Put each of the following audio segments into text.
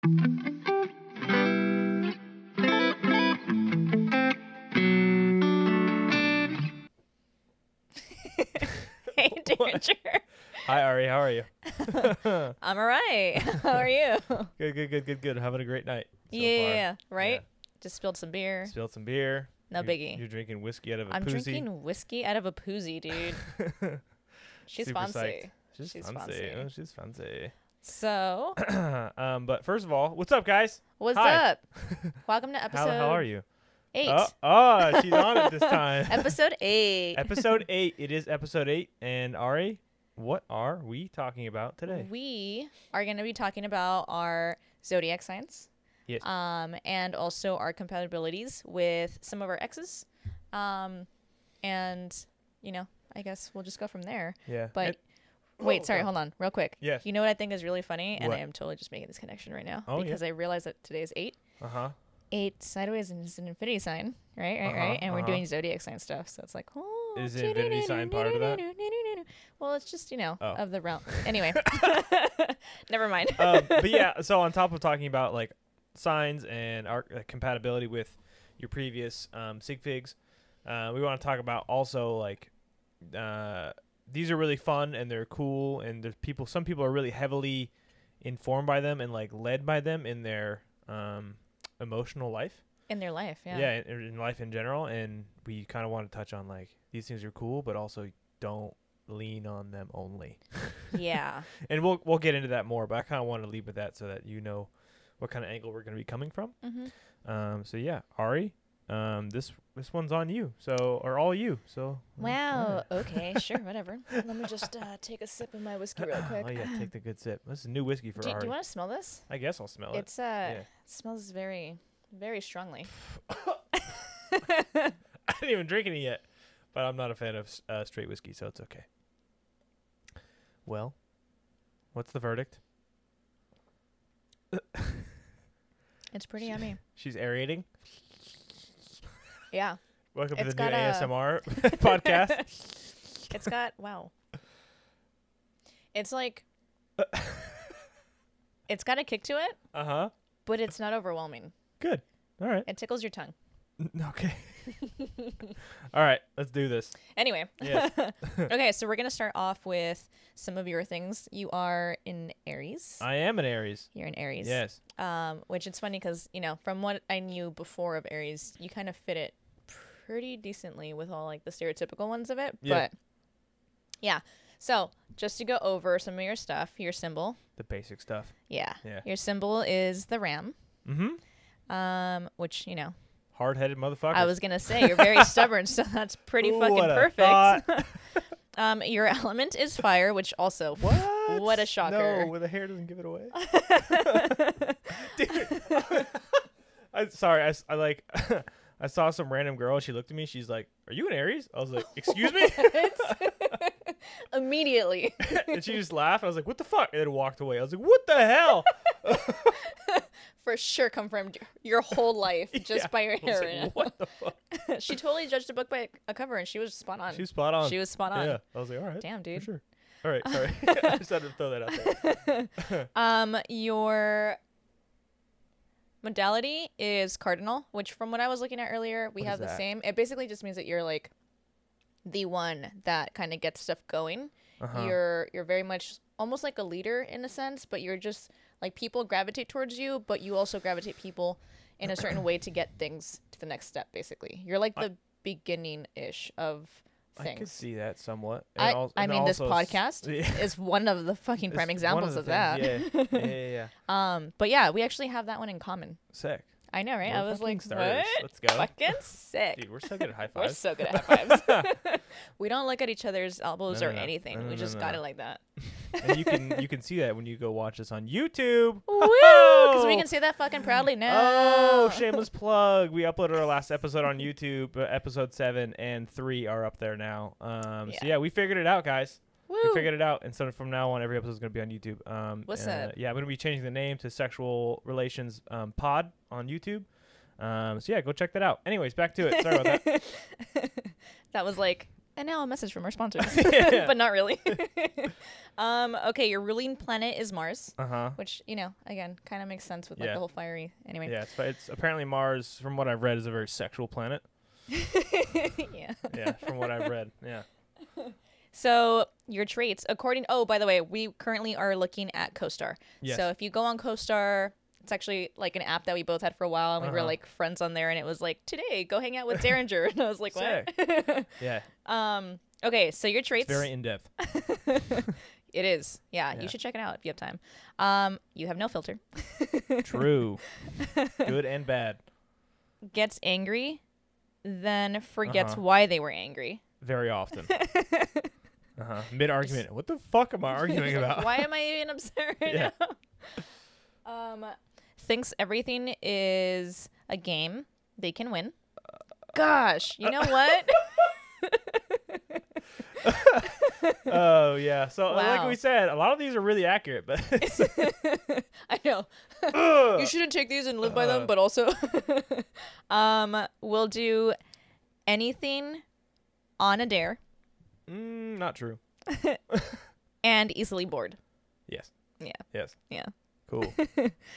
Hey, Danger. Hi, Ari. How are you? I'm all right. How are you? Good. Having a great night so Yeah, far. right? Yeah. Just spilled some beer. Spilled some beer. No biggie. You're drinking whiskey out of a I'm poozie. drinking whiskey out of a poozie, dude. She's Super fancy. psyched. She's fancy. fancy. Oh, she's fancy. So, But first of all, what's up, guys? what's Hi. up? Welcome to episode How are you? 8. She's on it this time. Episode 8. Episode 8. It is episode 8. And Ari, what are we talking about today? We are going to be talking about our zodiac signs. Yes. And also our compatibilities with some of our exes. And, you know, I guess we'll just go from there. Yeah. But wait, sorry, hold on, real quick. Yes. You know what I think is really funny? And What? I am totally just making this connection right now. Oh, because I realized that today is 8. Uh-huh. 8 sideways is an infinity sign, right? And we're doing zodiac sign stuff. So it's like, oh. Is the infinity sign part of that? Well, it's just, you know, Oh. of the realm. Anyway. Never mind. But yeah, so on top of talking about like signs and our compatibility with your previous sig figs, we want to talk about also like these are really fun and they're cool, and there's some people are really heavily informed by them and like led by them in their emotional life. In their life, yeah. Yeah, in life in general, and we kind of want to touch on like these things are cool, but also don't lean on them only. Yeah. And we'll get into that more, but I kind of want to lead with that so that you know what kind of angle we're going to be coming from. Mm-hmm. So yeah, Ari, this one's on you. So, or all you. So. Wow. Okay. Sure. Whatever. Let me just take a sip of my whiskey real quick. Oh yeah, take the good sip. This is new whiskey for Ari. Do you want to smell this? I guess I'll smell It smells very, very strongly. I didn't even drink any yet, but I'm not a fan of straight whiskey, so it's okay. Well, what's the verdict? It's pretty yummy. She's aerating. Yeah. Welcome to It's the new got ASMR podcast. It's got, wow. It's like, it's got a kick to it, Uh-huh. but it's not overwhelming. Good. All right. It tickles your tongue. Okay. All right. Let's do this. Anyway. Yes. Okay, so we're going to start off with some of your things. You are in Aries. I am an Aries. You're in Aries. Yes. Which it's funny because, you know, from what I knew before of Aries, you kind of fit it pretty decently with all like the stereotypical ones of it. Yeah. But yeah. So just to go over some of your stuff, your symbol. The basic stuff. Yeah. Yeah. Your symbol is the ram. Mm-hmm. Which, you know, Hard-headed motherfucker. I was going to say you're very stubborn, so that's pretty fucking perfect. Your element is fire, which also, what a shocker. No, well, the hair doesn't give it away. Dude. I like, I saw some random girl. She looked at me. She's like, "Are you an Aries?" I was like, "Excuse me." Immediately. And she just laughed. I was like, "What the fuck?" And then walked away. I was like, "What the hell?" For sure confirmed your whole life just by your hair. I was like, what the fuck? She totally judged a book by a cover, and she was spot on. She was spot on. She was spot on. Yeah. I was like, all right. Damn, dude. For sure. All right. Sorry. I just had to throw that out there. Your modality is cardinal, which from what I was looking at earlier, we What have is the that? same. It basically just means that you're like the one that kind of gets stuff going. Uh-huh. You're very much almost like a leader in a sense, but you're just like people gravitate towards you, but you also gravitate people in a certain way to get things to the next step. Basically, you're like the beginning-ish of things. I could see that somewhat. I mean, this also podcast is one of the fucking prime examples of that. Yeah. But yeah, we actually have that one in common. Sick. I know, right? We're I was fucking like, starters. what? Let's go. Fucking sick. Dude, we're so good at high We're fives. so good at high fives. We don't look at each other's elbows No, or no, no. anything. No, We no, just no, got no. it like that. And you can see that when you go watch us on YouTube. Woo! Because we can say that fucking proudly now. Oh, shameless plug. We uploaded our last episode on YouTube. Episode 7 and 3 are up there now. So yeah, we figured it out, guys. Woo! We figured it out. And so from now on, every episode is going to be on YouTube. What's up? Yeah, I'm going to be changing the name to Sexual Relations Pod on YouTube. So yeah, go check that out. Anyways, back to it. Sorry about that. That was like And now a message from our sponsors, Yeah. but not really. Okay, your ruling planet is Mars, Uh-huh. which, you know, again, kind of makes sense with like Yeah. the whole fiery. Anyway. Yeah, it's apparently Mars, from what I've read, is a very sexual planet. Yeah. Yeah, from what I've read. Yeah. So your traits, oh, by the way, we currently are looking at CoStar. Yes. So if you go on CoStar, it's actually like an app that we both had for a while, and we were like friends on there, and it was like, today, go hang out with Derringer. And I was like, what? Yeah. Okay, so your traits. It's very in-depth. It is. Yeah, you should check it out if you have time. You have no filter. True. Good and bad. Gets angry, then forgets why they were angry. Very often. Mid-argument. What the fuck am I arguing about? Why am I even upset right now? Thinks everything is a game they can win. Gosh, you know what? Oh, yeah. So, like Wow. we said, a lot of these are really accurate, but I know. You shouldn't take these and live by them, but also we'll do anything on a dare not true. and easily bored. Yes. Yeah. Yes. Yeah. Cool.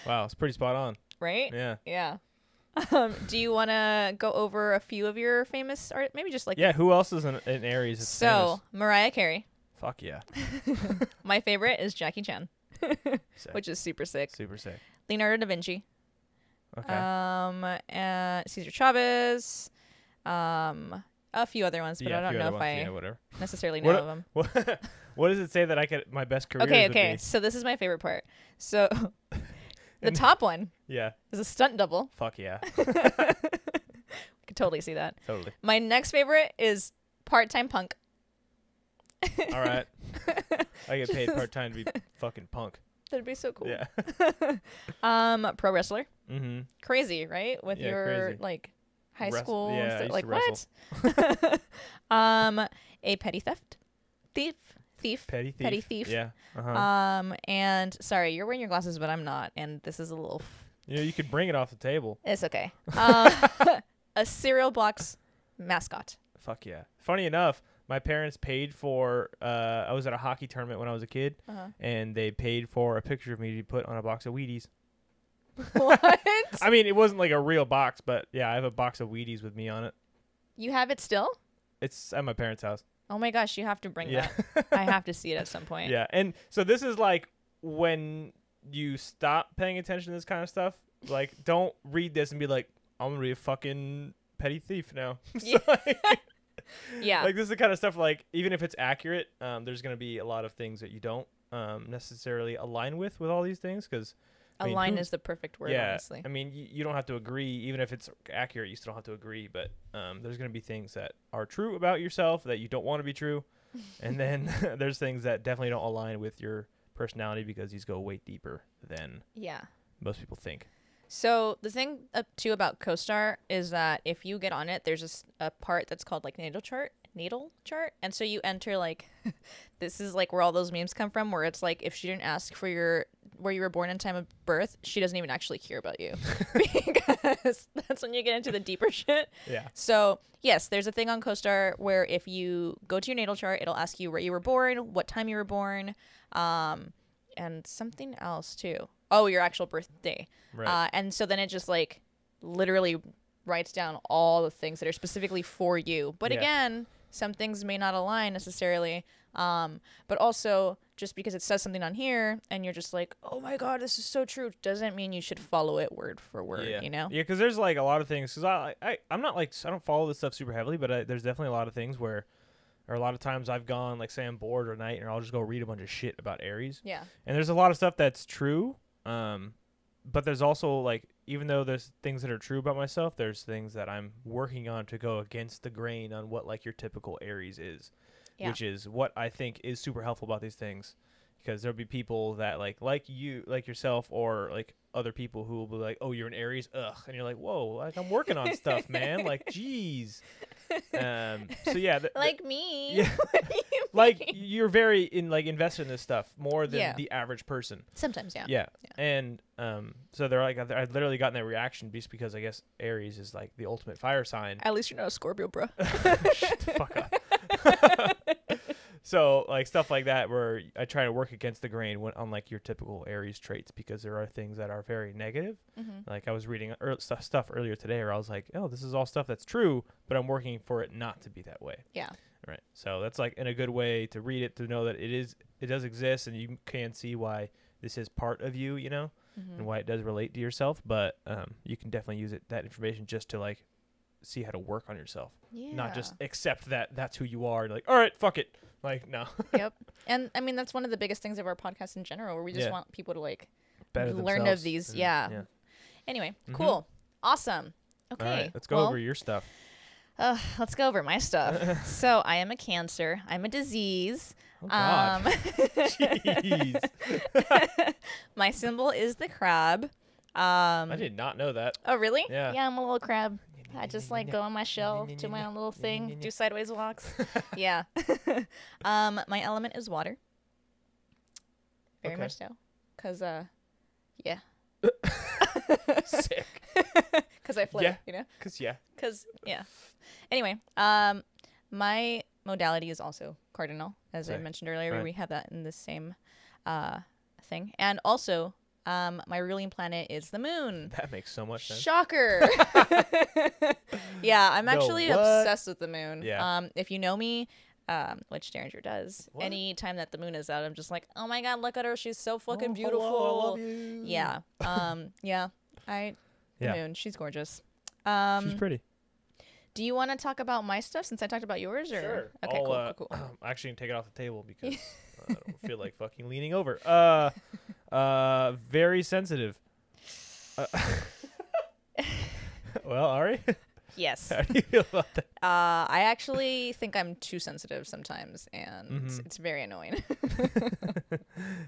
Wow, it's pretty spot on. Right? Yeah. Yeah. Do you want to go over a few of your famous art? Maybe just like Yeah, who else is in Aries? That's so famous? Mariah Carey. Fuck yeah. My favorite is Jackie Chan, Sick. which is super sick. Super sick. Leonardo da Vinci. Okay. Cesar Chavez. A few other ones, but Yeah, I a don't few know other if ones, I yeah, whatever. necessarily know of them. What does it say that I could my best career Okay, would okay. be? So this is my favorite part. So the top one Yeah. is a stunt double. Fuck yeah. I could totally see that. Totally. My next favorite is part-time punk. All right. I get paid part-time to be fucking punk. That'd be so cool. Yeah. Pro wrestler. Mm-hmm. Crazy, right? With Yeah, your crazy. like high school Yeah, I stuff. used Like to what? A petty thief. Petty thief. Yeah. And sorry, you're wearing your glasses, but I'm not, and this is a little. You know, you could bring it off the table. It's okay. A cereal box mascot. Fuck yeah. Funny enough, my parents paid for. I was at a hockey tournament when I was a kid, and they paid for a picture of me to be put on a box of Wheaties. What? I mean, it wasn't like a real box, but yeah, I have a box of Wheaties with me on it. You have it still? It's at my parents' house. Oh my gosh, you have to bring Yeah. that. I have to see it at some point. Yeah, and so this is like when you stop paying attention to this kind of stuff. Like, don't read this and be like, I'm gonna be a fucking petty thief now. So, Yeah. Like, this is the kind of stuff, like, even if it's accurate, there's going to be a lot of things that you don't necessarily align with all these things, because Align is the perfect word, yeah, honestly. I mean, you don't have to agree. Even if it's accurate, you still don't have to agree, but there's going to be things that are true about yourself that you don't want to be true, and then there's things that definitely don't align with your personality because these go way deeper than most people think. So the thing too about CoStar is that if you get on it, there's a part that's called like natal chart, and so you enter like this is like where all those memes come from, where it's like if she didn't ask for where you were born and time of birth, she doesn't even actually care about you because that's when you get into the deeper shit. Yeah. So yes, there's a thing on CoStar where if you go to your natal chart, it'll ask you where you were born, what time you were born, and something else too. Oh, your actual birthday. Right. And so then it just like literally writes down all the things that are specifically for you. But again, some things may not align necessarily. But also just because it says something on here and you're just like, oh my God, this is so true, doesn't mean you should follow it word for word, you know? Yeah, because there's like a lot of things. Because I'm not like, I don't follow this stuff super heavily, but there's definitely a lot of things where, or a lot of times I've gone, like, say I'm bored at night and I'll just go read a bunch of shit about Aries. Yeah. And there's a lot of stuff that's true. But there's also, like, even though there's things that are true about myself, there's things that I'm working on to go against the grain on what, like, your typical Aries is, which is what I think is super helpful about these things. Because there'll be people that, like you, like yourself, or, like, other people who will be like, oh, you're an Aries? Ugh. And you're like, whoa, like, I'm working on stuff, man. Like, jeez. So, yeah. Like me. Yeah. Like, you're very invested in this stuff more than the average person. Sometimes, Yeah. And so they're like, I've literally gotten that reaction just because I guess Aries is like the ultimate fire sign. At least you're not a Scorpio, bro. Shut the fuck up. So like stuff like that where I try to work against the grain on like your typical Aries traits, because there are things that are very negative. Like I was reading stuff earlier today where I was like, oh, this is all stuff that's true, but I'm working for it not to be that way. Yeah. Right. So that's like in a good way to read it, to know that it does exist, and you can see why this is part of you, you know, and why it does relate to yourself. But you can definitely use that information just to like see how to work on yourself. Yeah. Not just accept that that's who you are. Like, all right, fuck it. Like, no. Yep. And I mean, that's one of the biggest things of our podcast in general, where we just want people to like better learn of these. Yeah. Anyway, cool. Awesome. Okay. All right, let's go over your stuff. Let's go over my stuff. So I am a Cancer. I'm a disease. Oh, God. Jeez. My symbol is the crab. I did not know that. Oh, really? Yeah. Yeah, I'm a little crab. I just like go on my shell, do my own little thing, do sideways walks. Yeah. My element is water. Very much so. Because, yeah. Sick. Because I float, you know? Because, yeah. Anyway, my modality is also cardinal, as I mentioned earlier. Right. We have that in the same thing. And also, my ruling planet is the moon. That makes so much sense. Shocker. Yeah, I'm actually obsessed with the moon. Yeah. If you know me, which Derringer does, anytime that the moon is out, I'm just like, oh my God, look at her. She's so fucking beautiful. Hello, I love you. Yeah. The moon. She's gorgeous. She's pretty. Do you want to talk about my stuff since I talked about yours? Or? Sure. Okay, cool. Actually, take it off the table because I don't feel like fucking leaning over. Very sensitive. Well, Ari? Yes. How do you feel about that? I actually think I'm too sensitive sometimes, and it's very annoying.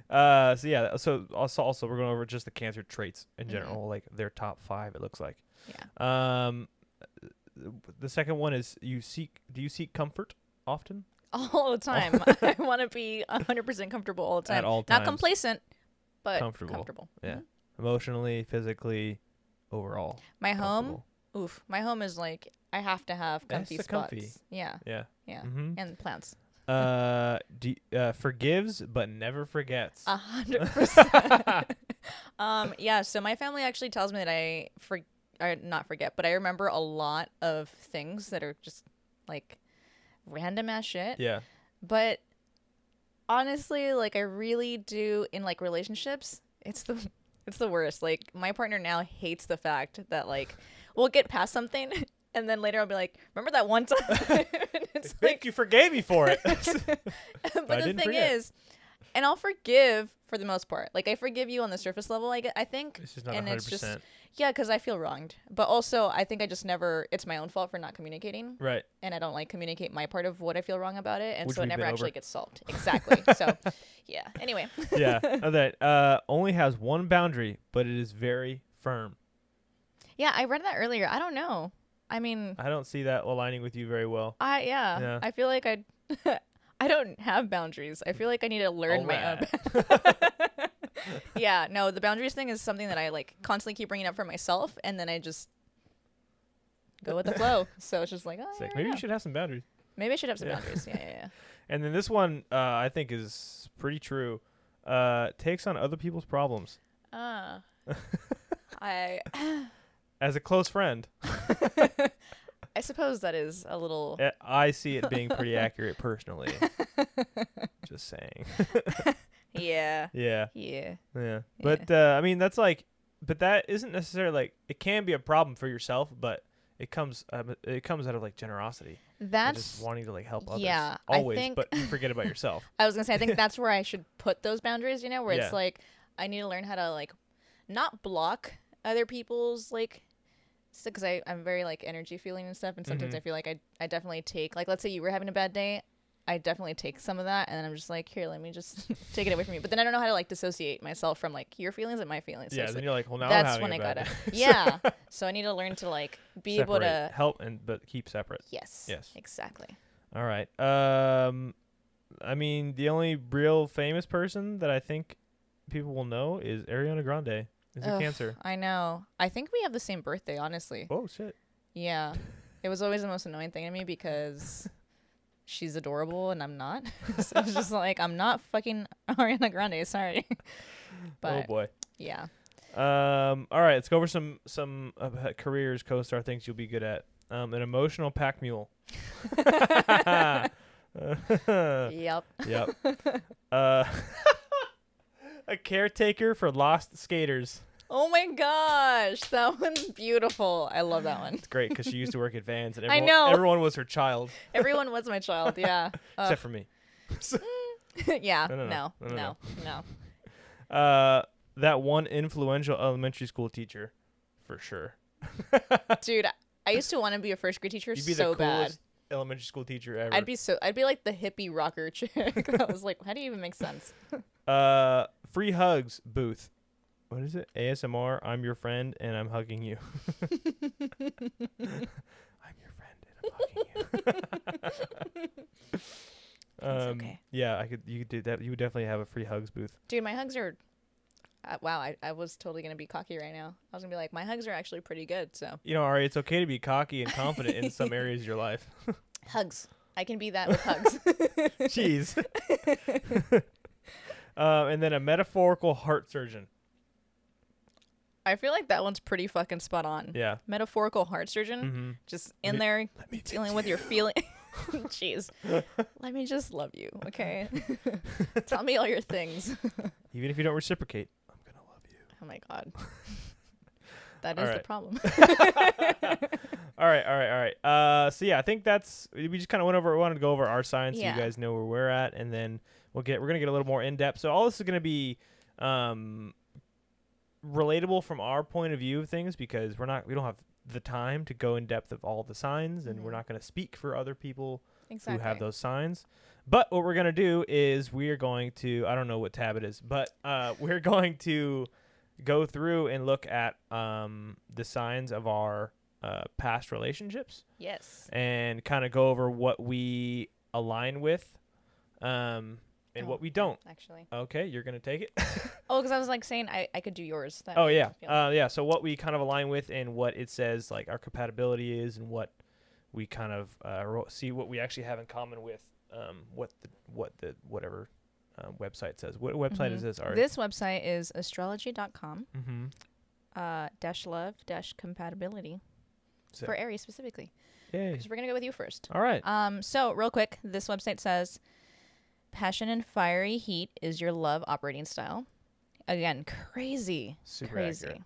So also we're going over just the Cancer traits in general, like their top 5. It looks like. Yeah. The second one is do you seek comfort often? All the time. I want to be 100% comfortable all the time. At all times. Not complacent, but comfortable. Yeah. Emotionally, physically, overall. My home, my home is like, I have to have comfy spots. Comfy. Yeah. Yeah. And plants. Forgives but never forgets. 100%. Yeah, so my family actually tells me that I not forget, but I remember a lot of things that are just like random ass shit. Yeah. But honestly, like I really do in like relationships, it's the worst. Like my partner now hates the fact that like we'll get past something and then later I'll be like, remember that one time? It's like you forgave me for it. But the thing is, and I'll forgive for the most part. Like I forgive you on the surface level, I think. It's just not and 100%. It's just, yeah, because I feel wronged. But also, I think I just never, it's my own fault for not communicating. Right. And I don't like communicate my part of what I feel wrong about it. And Which so it never actually over. gets solved. Exactly. So, yeah. Anyway. Yeah. That only has one boundary, but it is very firm. Yeah, I read that earlier. I don't know. I mean. I don't see that aligning with you very well. Yeah. I feel like I don't have boundaries. I feel like I need to learn my own. Yeah, no, the boundaries thing is something that I like constantly keep bringing up for myself, and then I just go with the flow. So it's just like, maybe you should have some boundaries. Maybe I should have some boundaries. Yeah. And then this one, I think is pretty true. Takes on other people's problems. As a close friend. I suppose that is a little. I see it being pretty accurate personally. Just saying. Yeah. But I mean, that's like, but that isn't necessarily like, it can be a problem for yourself, but it comes out of like generosity. That's just wanting to like help others. Yeah, always, but you forget about yourself. I was gonna say, I think that's where I should put those boundaries. You know, where it's like I need to learn how to like not block other people's like. Because I'm very like energy feeling and stuff, and sometimes I feel like I definitely take, like, let's say you were having a bad day, I definitely take some of that, and then I'm just like, here, let me just take it away from you. But then I don't know how to like dissociate myself from like your feelings and my feelings. Yeah, so then you're like, well, now that's I'm when having I a bad gotta. day. Yeah, so I need to learn to like be Separate. able to help but keep separate. Yes. Exactly. All right. I mean, the only real famous person that I think people will know is Ariana Grande. Is a Cancer. I know. I think we have the same birthday, honestly. Oh shit. Yeah. It was always the most annoying thing to me because she's adorable and I'm not. So it's just like, I'm not fucking Ariana Grande. Sorry. But Oh boy. yeah. All right, let's go over some careers co-star thinks you'll be good at. An emotional pack mule. Yep. Yep. A caretaker for lost skaters. Oh my gosh, that one's beautiful. I love that one. It's great because she used to work at Vans, and I know. everyone was her child. Everyone was my child. Yeah. Except for me. Yeah. No. No. That one influential elementary school teacher, for sure. Dude, I used to want to be a first grade teacher You'd be so the bad. coolest elementary school teacher ever. I'd be like the hippie rocker chick. I was like, how do you even make sense? Free hugs booth. What is it? ASMR. I'm your friend and I'm hugging you. I'm your friend and I'm hugging you. It's okay. Yeah, you could do that. You would definitely have a free hugs booth. Dude, my hugs are. Wow, I was totally gonna be cocky right now. I was gonna be like, my hugs are actually pretty good. So. You know, Ari, it's okay to be cocky and confident in some areas of your life. Hugs. I can be that with hugs. Jeez. And then a metaphorical heart surgeon. I feel like that one's pretty fucking spot on. Yeah. Metaphorical heart surgeon. Mm-hmm. Just in there dealing with your feeling. Jeez. Let me just love you, okay? Tell me all your things. Even if you don't reciprocate, I'm going to love you. Oh my God. That is the problem. All right. So yeah, I think we just kind of wanted to go over our signs so you guys know where we're at, and then we're going to get a little more in depth. So all this is going to be relatable from our point of view of things, because we don't have the time to go in depth of all the signs, and we're not going to speak for other people who have those signs. But what we're going to do is we are going to, I don't know what tab it is, but we're going to go through and look at the signs of our past relationships. Yes. And kind of go over what we align with and what we don't. Actually. Okay, you're going to take it? Oh, because I was like saying I could do yours. Oh, yeah. Yeah, so what we kind of align with and what it says, like our compatibility is, and what we kind of see what we actually have in common with whatever website says. What website is this, Ari? This website is astrology.com /love-compatibility for Aries specifically. Yay. Because we're going to go with you first. All right. So real quick, this website says passion and fiery heat is your love operating style. Again, crazy. Super crazy.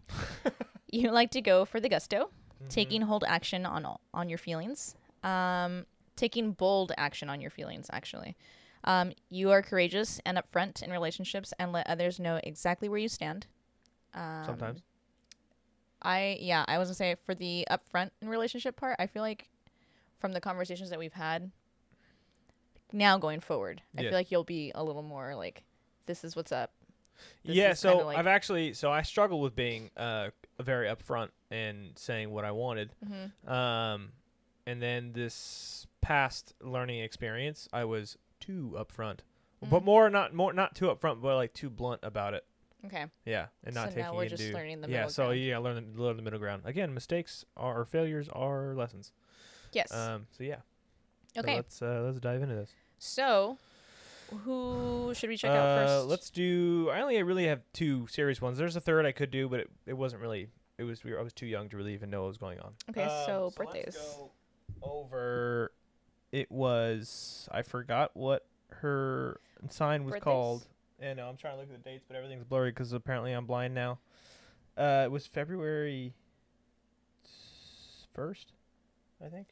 You like to go for the gusto, taking hold action on your feelings, taking bold action on your feelings, actually. You are courageous and upfront in relationships and let others know exactly where you stand. Sometimes. I was gonna say, for the upfront in relationship part, I feel like from the conversations that we've had now going forward, I feel like you'll be a little more like, this is what's up. So like, I struggle with being very upfront and saying what I wanted. And then this past learning experience, I was too upfront, but not too upfront, but like too blunt about it. Okay. Yeah, and not taking now we're into just learning the middle so ground. learn the middle ground. Again, mistakes or failures are lessons. Yes. So yeah. Okay. So let's dive into this. So, who should we check out first? Let's do. I only really have two serious ones. There's a third I could do, but it wasn't really. I was too young to really even know what was going on. Okay, so birthdays. Let's go over. It was. I forgot what her sign was called. And I'm trying to look at the dates, but everything's blurry because apparently I'm blind now. It was February 1st, I think.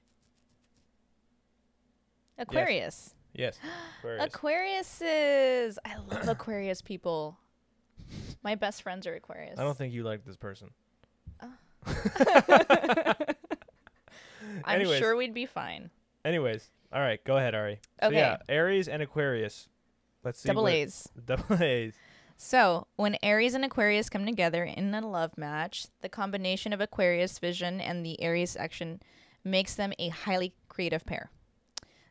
Aquarius. Yes. Aquarius. Aquariuses. I love Aquarius people. My best friends are Aquarius. I don't think you like this person. I'm sure we'd be fine. Anyways, all right, go ahead, Ari. Okay. So yeah, Aries and Aquarius. Let's see. Double A's. Double A's. So, when Aries and Aquarius come together in a love match, the combination of Aquarius vision and the Aries action makes them a highly creative pair.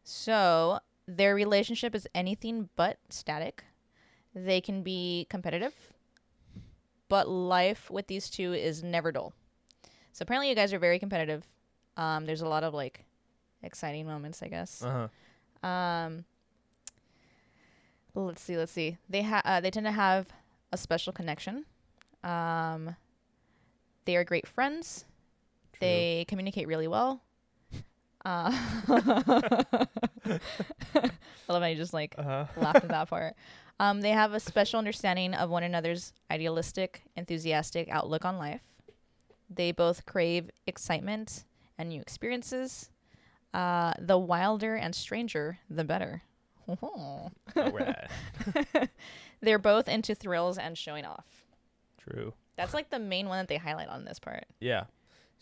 So, their relationship is anything but static. They can be competitive, but life with these two is never dull. So, apparently you guys are very competitive. There's a lot of, like, exciting moments, I guess. Um, let's see. They tend to have a special connection. They are great friends. True. They communicate really well. I love how you just like laughed at that part. They have a special understanding of one another's idealistic, enthusiastic outlook on life. They both crave excitement and new experiences. The wilder and stranger, the better. All right. They're both into thrills and showing off. True. That's like the main one that they highlight on this part. Yeah.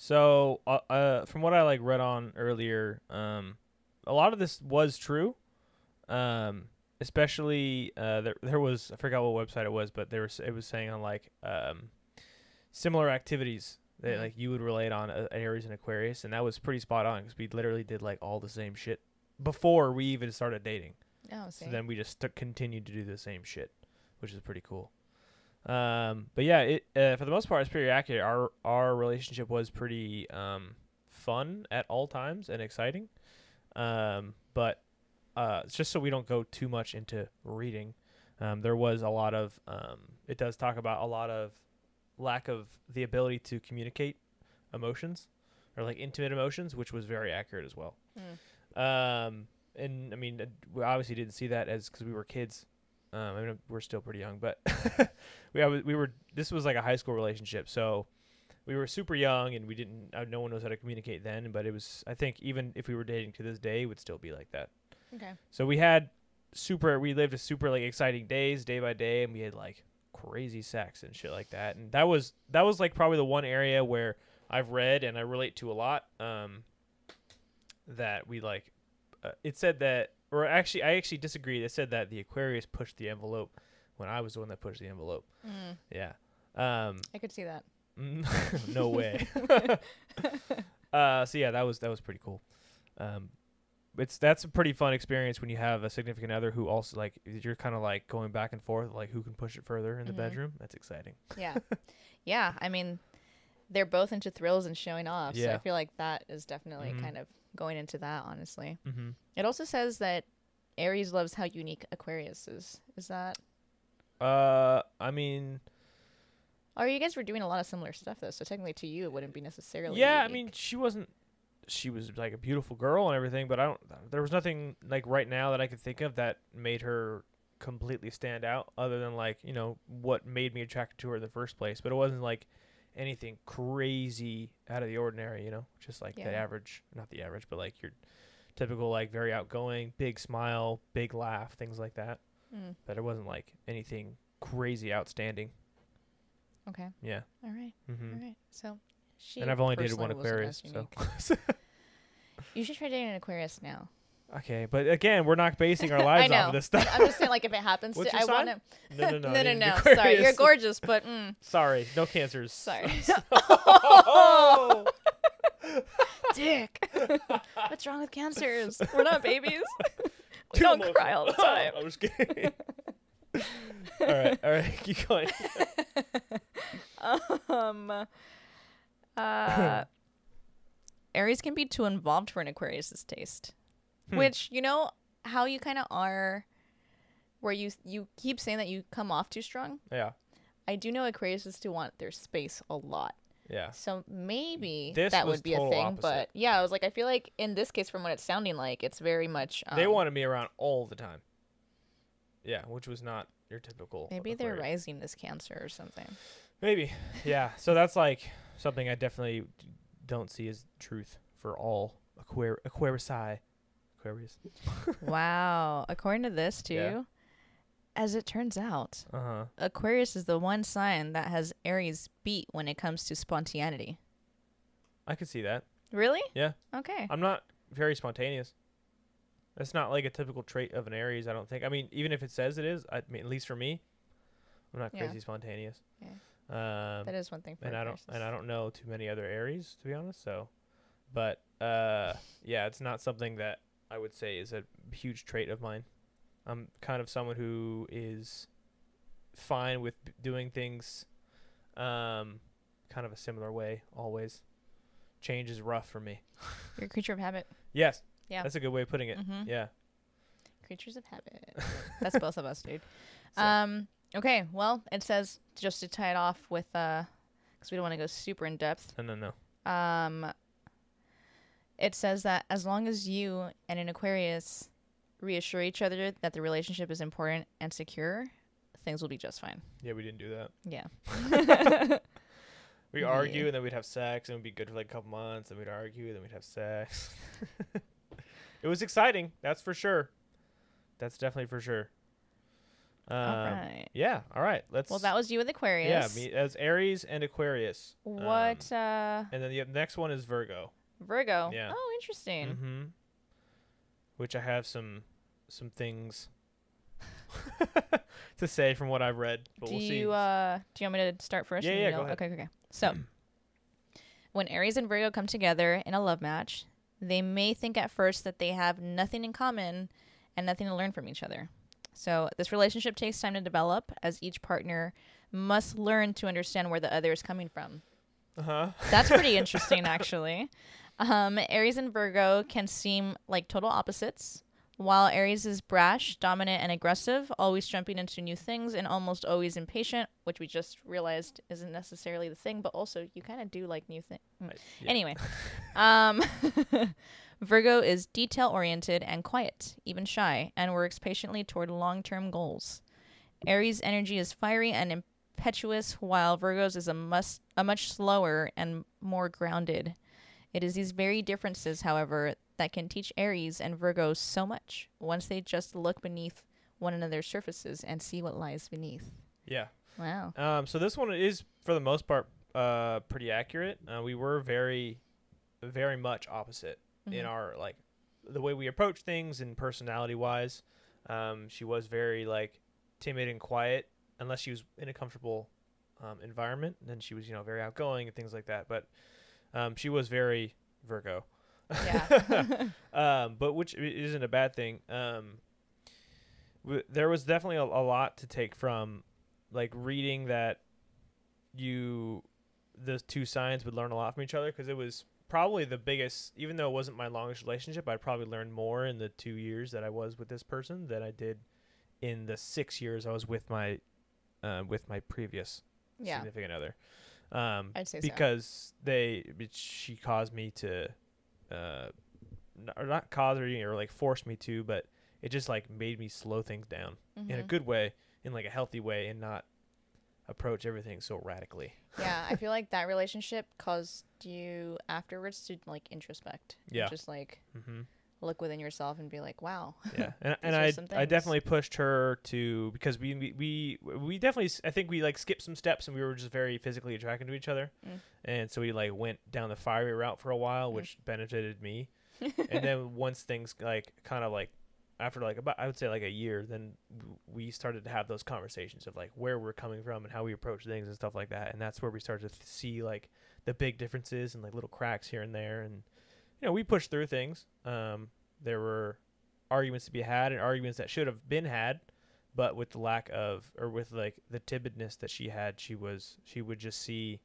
So, from what I like read on earlier, a lot of this was true. Especially there was, I forgot what website it was, but it was saying on like similar activities that like you would relate on Aries and Aquarius, and that was pretty spot on because we literally did like all the same shit before we even started dating. Oh, so then we just continued to do the same shit, which is pretty cool. But yeah, it for the most part it's pretty accurate. Our relationship was pretty fun at all times and exciting. But it's just so we don't go too much into reading. There was a lot of it does talk about a lot of lack of the ability to communicate emotions or like intimate emotions, which was very accurate as well. And I mean, we obviously didn't see that because we were kids. I mean, we're still pretty young, but we were. This was like a high school relationship, so we were super young, and we didn't. No one knows how to communicate then. But it was. I think even if we were dating to this day, it would still be like that. Okay. So we lived a super like exciting days, day by day, and we had like crazy sex and shit like that. And that was like probably the one area where I've read and I relate to a lot. That we like. It said that. Or actually, I actually disagree. They said that the Aquarius pushed the envelope when I was the one that pushed the envelope. Yeah. I could see that. No way. So yeah, that was pretty cool. That's a pretty fun experience when you have a significant other who also like you're kind of like going back and forth, like who can push it further in the bedroom. That's exciting. Yeah. Yeah. I mean, they're both into thrills and showing off. Yeah. So I feel like that is definitely kind of going into that, honestly. It also says that Aries loves how unique Aquarius is. Is that? I mean, you guys were doing a lot of similar stuff though, so technically to you it wouldn't be necessarily. Yeah, unique. I mean, she was like a beautiful girl and everything, but there was nothing like right now that I could think of that made her completely stand out other than like, you know, what made me attracted to her in the first place. But it wasn't like anything crazy out of the ordinary, you know, just like the average, not the average, but like your typical, like very outgoing, big smile, big laugh, things like that. But it wasn't like anything crazy outstanding. Okay. Yeah. All right. All right. So and I've only dated one Aquarius, so. You should try dating an Aquarius now. Okay, but again, we're not basing our lives off of this stuff. I'm just saying, like, if it happens, What's your I sign? want No. No. Sorry, you're gorgeous, but sorry, no cancers. Sorry. Oh! Dick. What's wrong with cancers? We're not babies. We don't cry all the time. I'm just kidding. All right, keep going. Aries can be too involved for an Aquarius's taste. Which, you know how you kind of are, where you keep saying that you come off too strong? Yeah. I do know Aquariuses to want their space a lot. Yeah. So maybe this that would be a thing. Opposite. But yeah, I was like, I feel like in this case, from what it's sounding like, it's very much. They wanted me around all the time. Yeah, which was not your typical. Maybe Aquarius. they're rising as Cancer or something. Maybe. Yeah. So that's like something I definitely don't see as truth for all Aquarius. Wow. According to this, too, as it turns out, Aquarius is the one sign that has Aries beat when it comes to spontaneity. I could see that. Really? Yeah. Okay. I'm not very spontaneous. That's not like a typical trait of an Aries, I don't think. I mean, even if it says it is, I mean, at least for me, I'm not crazy spontaneous. Yeah. That is one thing for and Aquarius. I don't know too many other Aries, to be honest. So, but yeah, it's not something that I would say is a huge trait of mine. I'm kind of someone who is fine with doing things kind of a similar way always. Change is rough for me. You're a creature of habit. Yes. Yeah. That's a good way of putting it. Yeah. Creatures of habit. That's both of us, dude. So- Okay, well, it says, just to tie it off with, because we don't want to go super in depth. No. It says that as long as you and an Aquarius reassure each other that the relationship is important and secure, things will be just fine. Yeah, we didn't do that. Yeah. We Yeah. argue and then we'd have sex and it'd be good for like a couple months. Then we'd argue and then we'd have sex. It was exciting. That's for sure. That's definitely for sure. All right. Yeah. All right. Let's. Well, that was you with Aquarius. Yeah, me as Aries and Aquarius. What? And then the next one is Virgo. Virgo. Yeah. Oh, interesting. Mm-hmm. Which I have some things to say from what I've read, but we'll see. Do you want me to start first? Yeah, and yeah, you'll- go ahead. Okay. So, when Aries and Virgo come together in a love match, they may think at first that they have nothing in common and nothing to learn from each other. So, this relationship takes time to develop as each partner must learn to understand where the other is coming from. Uh-huh. That's pretty interesting, actually. Aries and Virgo can seem like total opposites. While Aries is brash, dominant, and aggressive, always jumping into new things and almost always impatient, which we just realized isn't necessarily the thing, but also you kind of do like new things. Yeah. Anyway, Virgo is detail-oriented and quiet, even shy, and works patiently toward long-term goals. Aries' energy is fiery and impetuous, while Virgo's is a much slower and more grounded. It is these very differences, however, that can teach Aries and Virgo so much once they just look beneath one another's surfaces and see what lies beneath. Yeah. Wow. So this one is, for the most part, pretty accurate. We were very, very much opposite in our, like, the way we approach things and personality-wise. She was very, like, timid and quiet, unless she was in a comfortable environment. Then she was, very outgoing and things like that. But she was very Virgo. Yeah. But which isn't a bad thing. There was definitely a lot to take from, like, reading that those two signs would learn a lot from each other, because it was probably the biggest, even though it wasn't my longest relationship, I probably learned more in the 2 years that I was with this person than I did in the 6 years I was with my previous significant other. I'd say so. because she caused me to, or not cause or like force me to, but it just like made me slow things down in a good way, in like a healthy way, and not approach everything so radically. Yeah, I feel like that relationship caused you afterwards to like introspect. Yeah. And just like look within yourself and be like, wow. Yeah, and These are I some I things. definitely pushed her to, because we definitely, I think we like skipped some steps and we were just very physically attracted to each other, and so we like went down the fiery route for a while, which benefited me. And then once things like kind of like after like about, I would say like a year, then we started to have those conversations of like where we're coming from and how we approach things and stuff like that, and that's where we started to see like the big differences and like little cracks here and there, and we pushed through things. There were arguments to be had and arguments that should have been had, but with the lack of, or with like the timidness that she had, she would just see,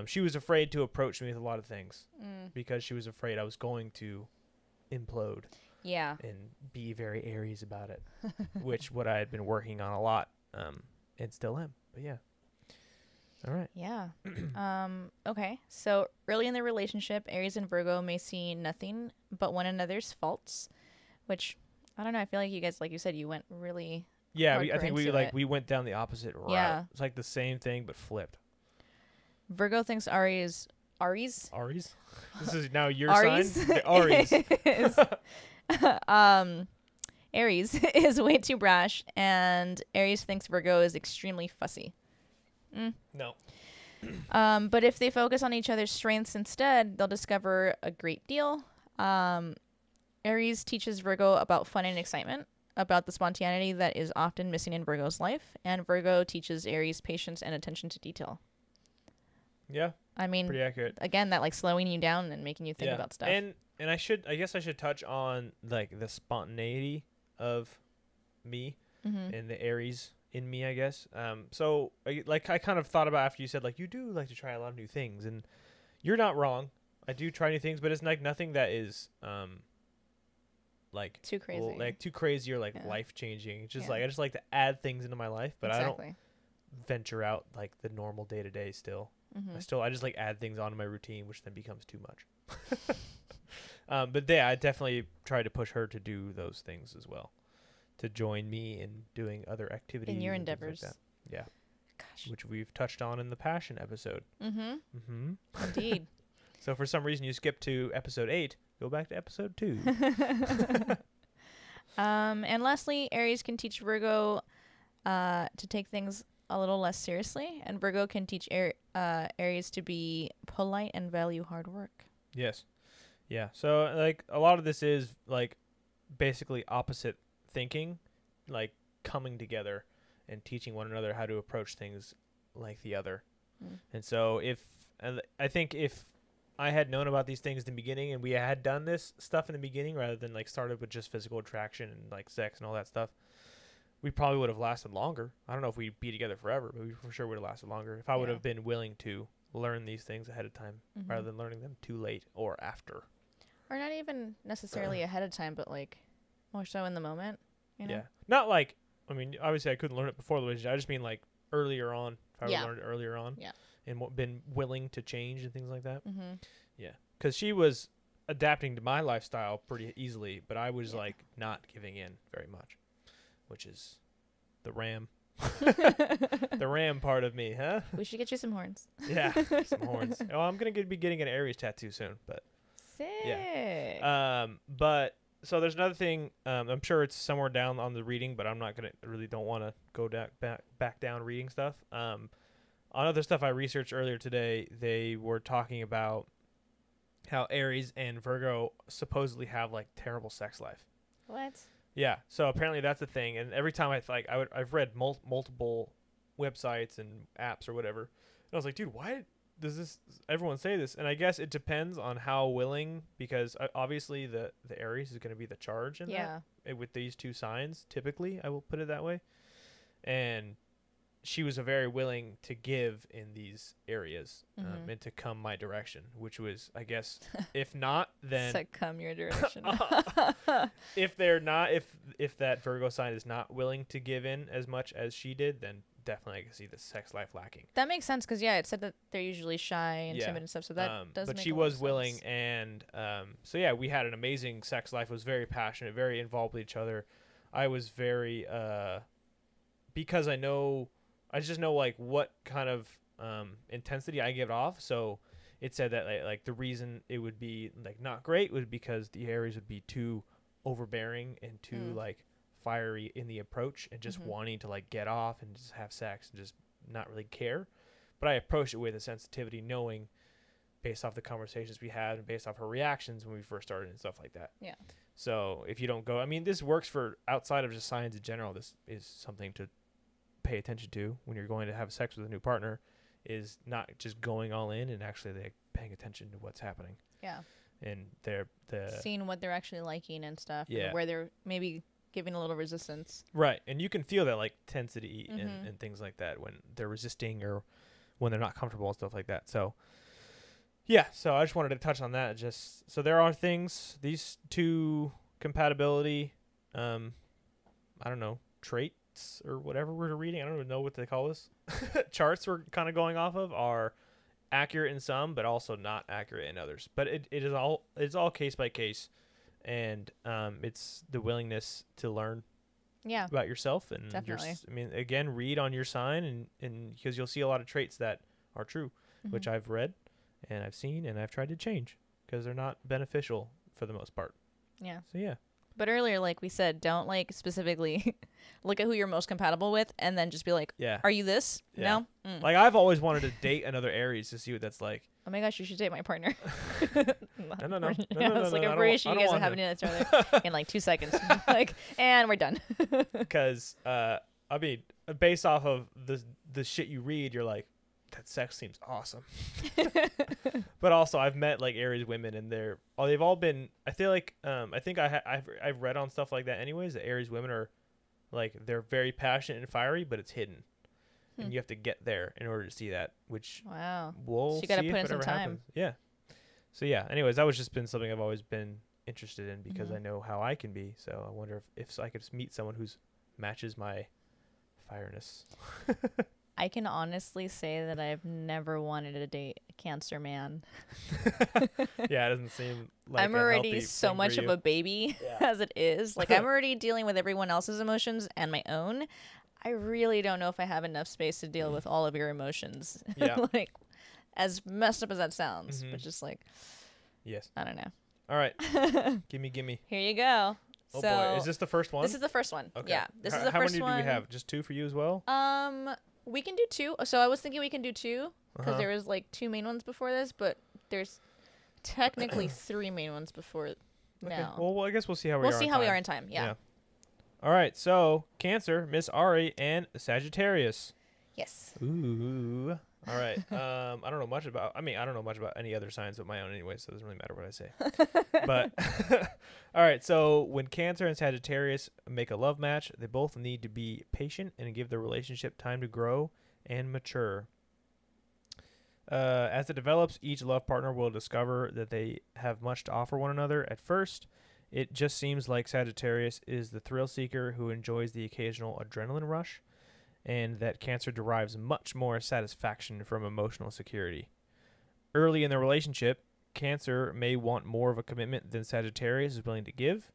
she was afraid to approach me with a lot of things because she was afraid I was going to implode. Yeah. And be very Aries about it, which what I had been working on a lot, and still am. But yeah. All right. Yeah. Okay. So early in the relationship, Aries and Virgo may see nothing but one another's faults, which I don't know. I feel like you guys, like you said, you went really. Yeah, I hardcore think we into like it. we went down the opposite route. Yeah. It's like the same thing but flipped. Virgo thinks Aries. Aries? This is now your Aries? sign. The Aries. Aries is way too brash, and Aries thinks Virgo is extremely fussy. No. But if they focus on each other's strengths instead, they'll discover a great deal. Aries teaches Virgo about fun and excitement, about the spontaneity that is often missing in Virgo's life, and Virgo teaches Aries patience and attention to detail. Yeah. I mean, Pretty accurate. again, that like slowing you down and making you think about stuff. And I guess I should touch on like the spontaneity of me and the Aries in me, I guess. So I kind of thought about after you said like you do like to try a lot of new things, and you're not wrong. I do try new things, but it's like nothing that is like Too crazy. like too crazy or like Yeah. life changing. Just Yeah. like I just like to add things into my life, but I Exactly. don't venture out like the normal day to day. Still, Mm-hmm. I just like add things onto my routine, which then becomes too much. But yeah, I definitely try to push her to do those things as well, to join me in doing other activities In your and things endeavors. like that. Yeah, Gosh. which we've touched on in the passion episode. Mm-hmm. Mm-hmm. Indeed. So for some reason you skipped to episode 8, go back to episode 2. And lastly, Aries can teach Virgo to take things a little less seriously, and Virgo can teach Aries to be polite and value hard work. Yes. Yeah. So like a lot of this is like basically opposite thinking, like coming together and teaching one another how to approach things like the other. Mm. And so I think if I had known about these things in the beginning and we had done this stuff in the beginning rather than like started with just physical attraction and like sex and all that stuff, we probably would have lasted longer. I don't know if we'd be together forever, but we for sure would have lasted longer if I would Yeah. have been willing to learn these things ahead of time Mm-hmm. rather than learning them too late or after. Or not even necessarily ahead of time, but like more so in the moment. You know? Yeah. Not like, I mean, obviously I couldn't learn it before the relationship. I just mean like earlier on. If I would have learned it earlier on. Yeah. And been willing to change and things like that. Mm-hmm. Yeah. Because she was adapting to my lifestyle pretty easily, but I was like not giving in very much, which is the ram. The ram part of me, huh? We should get you some horns. Yeah. Some horns. Oh, I'm going to be getting an Aries tattoo soon, but. Sick. But so there's another thing. I'm sure it's somewhere down on the reading, but I'm not gonna really don't want to go back down reading stuff. On other stuff I researched earlier today, they were talking about how Aries and Virgo supposedly have like terrible sex life. What? Yeah. So apparently that's a thing, and every time I've read multiple websites and apps or whatever, and I was like, dude, why does everyone say this? And I guess it depends on how willing, because obviously the Aries is going to be the charge in that with these two signs. Typically, I will put it that way. And she was a very willing to give in these areas and to come my direction, which was, I guess, if not, then Succumb your direction. if they're not, if that Virgo sign is not willing to give in as much as she did, then definitely I can see the sex life lacking. That makes sense because it said that they're usually shy and timid and stuff. So that does. But make she a lot was of willing, sense. and so yeah, we had an amazing sex life. It was very passionate, very involved with each other. I was very because I just know like what kind of intensity I give off. So it said that like the reason it would be like not great was because the Aries would be too overbearing and too like fiery in the approach and just wanting to like get off and just have sex and just not really care. But I approached it with a sensitivity, knowing based off the conversations we had and based off her reactions when we first started and stuff like that. Yeah. So if you don't go, I mean, this works for outside of just science in general. This is something to pay attention to when you're going to have sex with a new partner, is not just going all in and actually like paying attention to what's happening. Yeah. And seeing what they're actually liking and stuff. Yeah. And where they're maybe giving a little resistance. Right. And you can feel that like tensity and things like that when they're resisting or when they're not comfortable and stuff like that. So yeah, so I just wanted to touch on that. Just so there are things, these two compatibility, I don't know, traits or whatever we're reading. I don't even know what they call this. Charts we're kind of going off of are accurate in some, but also not accurate in others. But it's all case by case, and it's the willingness to learn about yourself and definitely. I mean, again, read on your sign and because you'll see a lot of traits that are true, which I've read and I've seen and I've tried to change because they're not beneficial for the most part. Yeah. So yeah. But earlier, like we said, don't like specifically look at who you're most compatible with and then just be like, are you this? Yeah. No? Mm. Like I've always wanted to date another Aries to see what that's like. Oh my gosh, you should date my partner. No. It's like I'm pretty sure you guys are having each other in like 2 seconds. Like, and we're done. Because I mean, based off of the shit you read, you're like, that sex seems awesome. But also I've met like Aries women and they've all been, I feel like I think I've read on stuff like that anyways, that Aries women are like, they're very passionate and fiery, but it's hidden. And you have to get there in order to see that, which wow. we'll So you got to see put if in some it ever time. happens. Yeah. So yeah, anyways, that was just been something I've always been interested in because I know how I can be. So I wonder if I could meet someone who's matches my fireness. I can honestly say that I've never wanted to date a Cancer man. Yeah, it doesn't seem like I'm a already healthy so thing much for of you. a baby as it is. Like, I'm already dealing with everyone else's emotions and my own. I really don't know if I have enough space to deal with all of your emotions. Yeah. Like, as messed up as that sounds, but just like, Yes. I don't know. All right. Gimme. Here you go. Oh So, boy, is this the first one? this is the first one. Okay. Yeah, this is the how first many one. do we have? Just 2 for you as well? We can do 2. So I was thinking we can do 2 because Uh-huh. there was like 2 main ones before this, but there's technically 3 main ones before now. Well, I guess we'll see how we are. We'll see on how we time. are in time. Yeah. All right. So Cancer, Miss Ari, and Sagittarius. Yes. Ooh. All right. I don't know much about. I don't know much about any other signs but my own anyway, so it doesn't really matter what I say. But all right. So when Cancer and Sagittarius make a love match, they both need to be patient and give their relationship time to grow and mature. As it develops, each love partner will discover that they have much to offer one another. At first, it just seems like Sagittarius is the thrill seeker who enjoys the occasional adrenaline rush, and that Cancer derives much more satisfaction from emotional security. Early in the relationship, Cancer may want more of a commitment than Sagittarius is willing to give,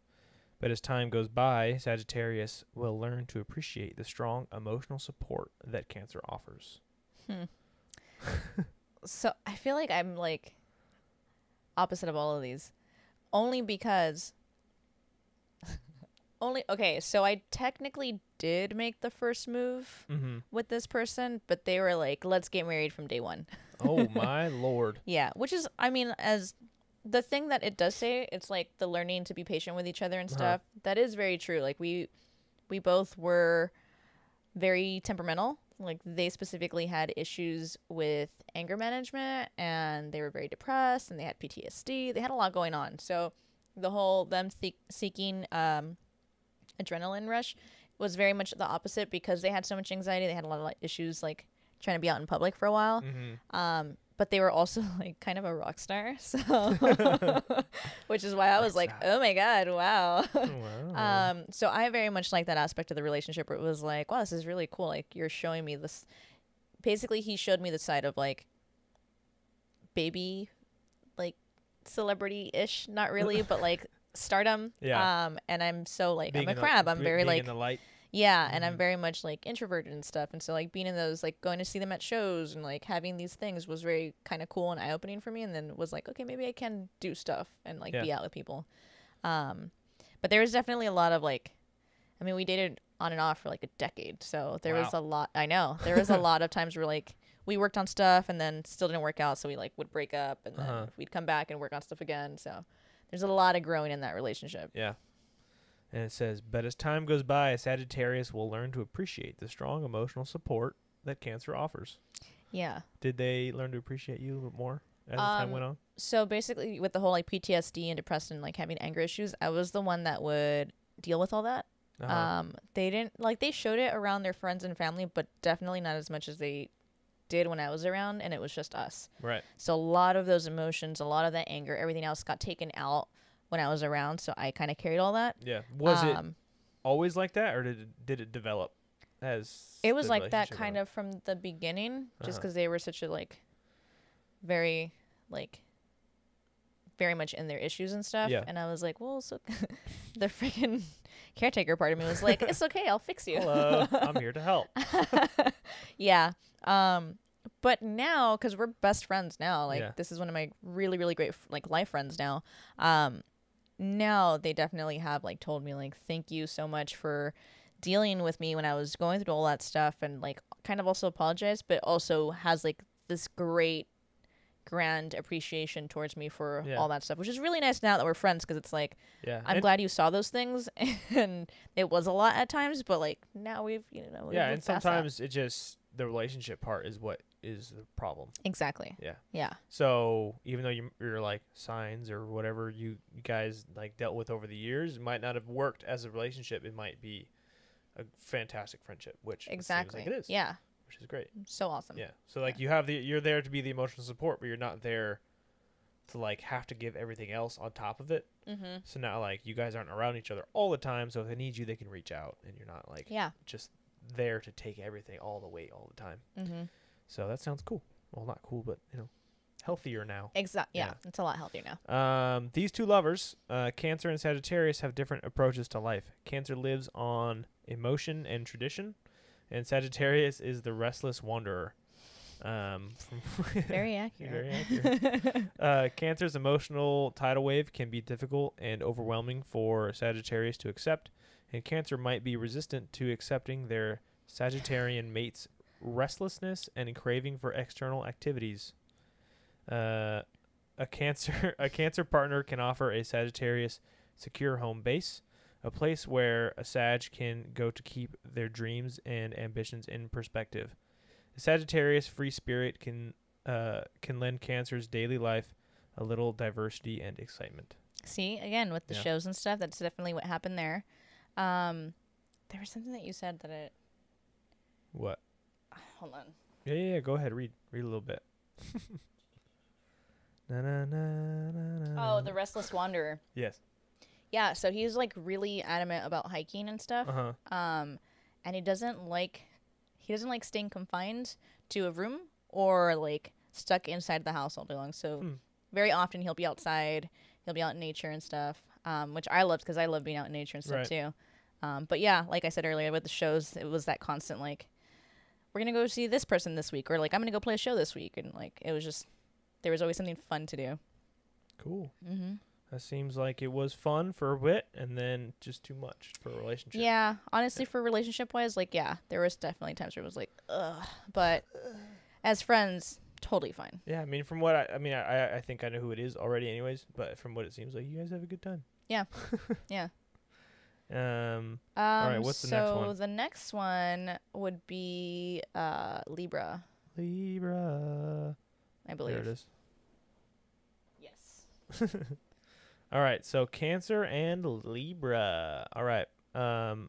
but as time goes by, Sagittarius will learn to appreciate the strong emotional support that Cancer offers. So I feel like I'm like opposite of all of these, only because okay. So I technically did make the first move with this person, but they were like, "Let's get married from day one." Oh my lord! Yeah, which is, I mean, as the thing that it does say, it's like the learning to be patient with each other and stuff. That is very true. Like we both were very temperamental. Like they specifically had issues with anger management, and they were very depressed, and they had PTSD. They had a lot going on. So the whole them seeking adrenaline rush was very much the opposite because they had so much anxiety. They had a lot of like issues like trying to be out in public for a while. But they were also like kind of a rock star, so which is why I was like, oh my god, wow. Wow. So I very much like that aspect of the relationship where it was like, wow, this is really cool. Like you're showing me this. Basically, he showed me the side of like baby, like celebrity-ish, not really, but like stardom. Yeah. And I'm so like Being I'm a in the- crab. I'm be- very being like in the light. yeah, and I'm very much like introverted and stuff, and so like being in those like going to see them at shows and like having these things was very kind of cool and eye opening for me, and then was like, okay, maybe I can do stuff and like be out with people. But there was definitely a lot of like, I mean, we dated on and off for like a decade, so there was a lot. I know there was a lot of times where like we worked on stuff and then still didn't work out, so we like would break up and then we'd come back and work on stuff again. So there's a lot of growing in that relationship. Yeah. And it says, but as time goes by, Sagittarius will learn to appreciate the strong emotional support that Cancer offers. Yeah. Did they learn to appreciate you a little bit more as time went on? So basically with the whole like PTSD and depression and like having anger issues, I was the one that would deal with all that. They didn't like, they showed it around their friends and family, but definitely not as much as they did when I was around, and it was just us. Right. So a lot of those emotions, a lot of that anger, everything else got taken out when I was around, so I kind of carried all that. Yeah. Was it always like that, or did it develop as it was the like that relationship kind went of from the beginning, just because they were such a like very like very much in their issues and stuff. Yeah. And I was like, well, so the freaking caretaker part of me was like, it's okay, I'll fix you. Hello, I'm here to help. Yeah. But now, because we're best friends now, like Yeah. this is one of my really, really great like life friends now. Now they definitely have like told me like, thank you so much for dealing with me when I was going through all that stuff, and like kind of also apologized, but also has like this great grand appreciation towards me for all that stuff, which is really nice now that we're friends, because it's like, I'm glad you saw those things, and it was a lot at times, but like now we've we've and passed sometimes it just, the relationship part is what is the problem. exactly. Yeah. So even though you're like signs or whatever you guys like dealt with over the years, it might not have worked as a relationship. It might be a fantastic friendship, which Exactly. it seems like it is. Yeah. Which is great. So awesome. Yeah. So like you're there to be the emotional support, but you're not there to like have to give everything else on top of it. Mm-hmm. So now like you guys aren't around each other all the time. So if they need you, they can reach out, and you're not like just there to take everything all the weight all the time. Mm-hmm. So that sounds cool. Well, not cool, but healthier now. Exactly. Yeah, it's a lot healthier now. These two lovers, Cancer and Sagittarius, have different approaches to life. Cancer lives on emotion and tradition, and Sagittarius is the restless wanderer. Very accurate. Very accurate. Cancer's emotional tidal wave can be difficult and overwhelming for Sagittarius to accept, and Cancer might be resistant to accepting their Sagittarian mate's restlessness and craving for external activities. A Cancer partner can offer a Sagittarius secure home base, a place where a Sag can go to keep their dreams and ambitions in perspective. The Sagittarius free spirit can lend Cancer's daily life a little diversity and excitement. See, again, with the shows and stuff, that's definitely what happened there. There was something that you said that it... What? Hold on. Yeah, go ahead. Read a little bit. Na, na, na, na, na. Oh, the Restless Wanderer. Yes. Yeah, so he's like really adamant about hiking and stuff. And he doesn't like staying confined to a room or like stuck inside the house all day long. So very often he'll be outside, he'll be out in nature and stuff, which I loved because I love being out in nature and stuff too. But yeah, like I said earlier with the shows, it was that constant like, we're going to go see this person this week, or like, I'm going to go play a show this week. And like, it was just, there was always something fun to do. Cool. Mm-hmm. That seems like it was fun for a bit and then just too much for a relationship. Yeah. Honestly, for relationship wise, like, yeah, there was definitely times where it was like, ugh. But as friends, totally fine. Yeah. I mean, from what I think I know who it is already anyways, but from what it seems like, you guys have a good time. Yeah. Yeah. All right. What's the next one? So the next one would be Libra. Libra. I believe. There it is. Yes. All right. So Cancer and Libra. All right. So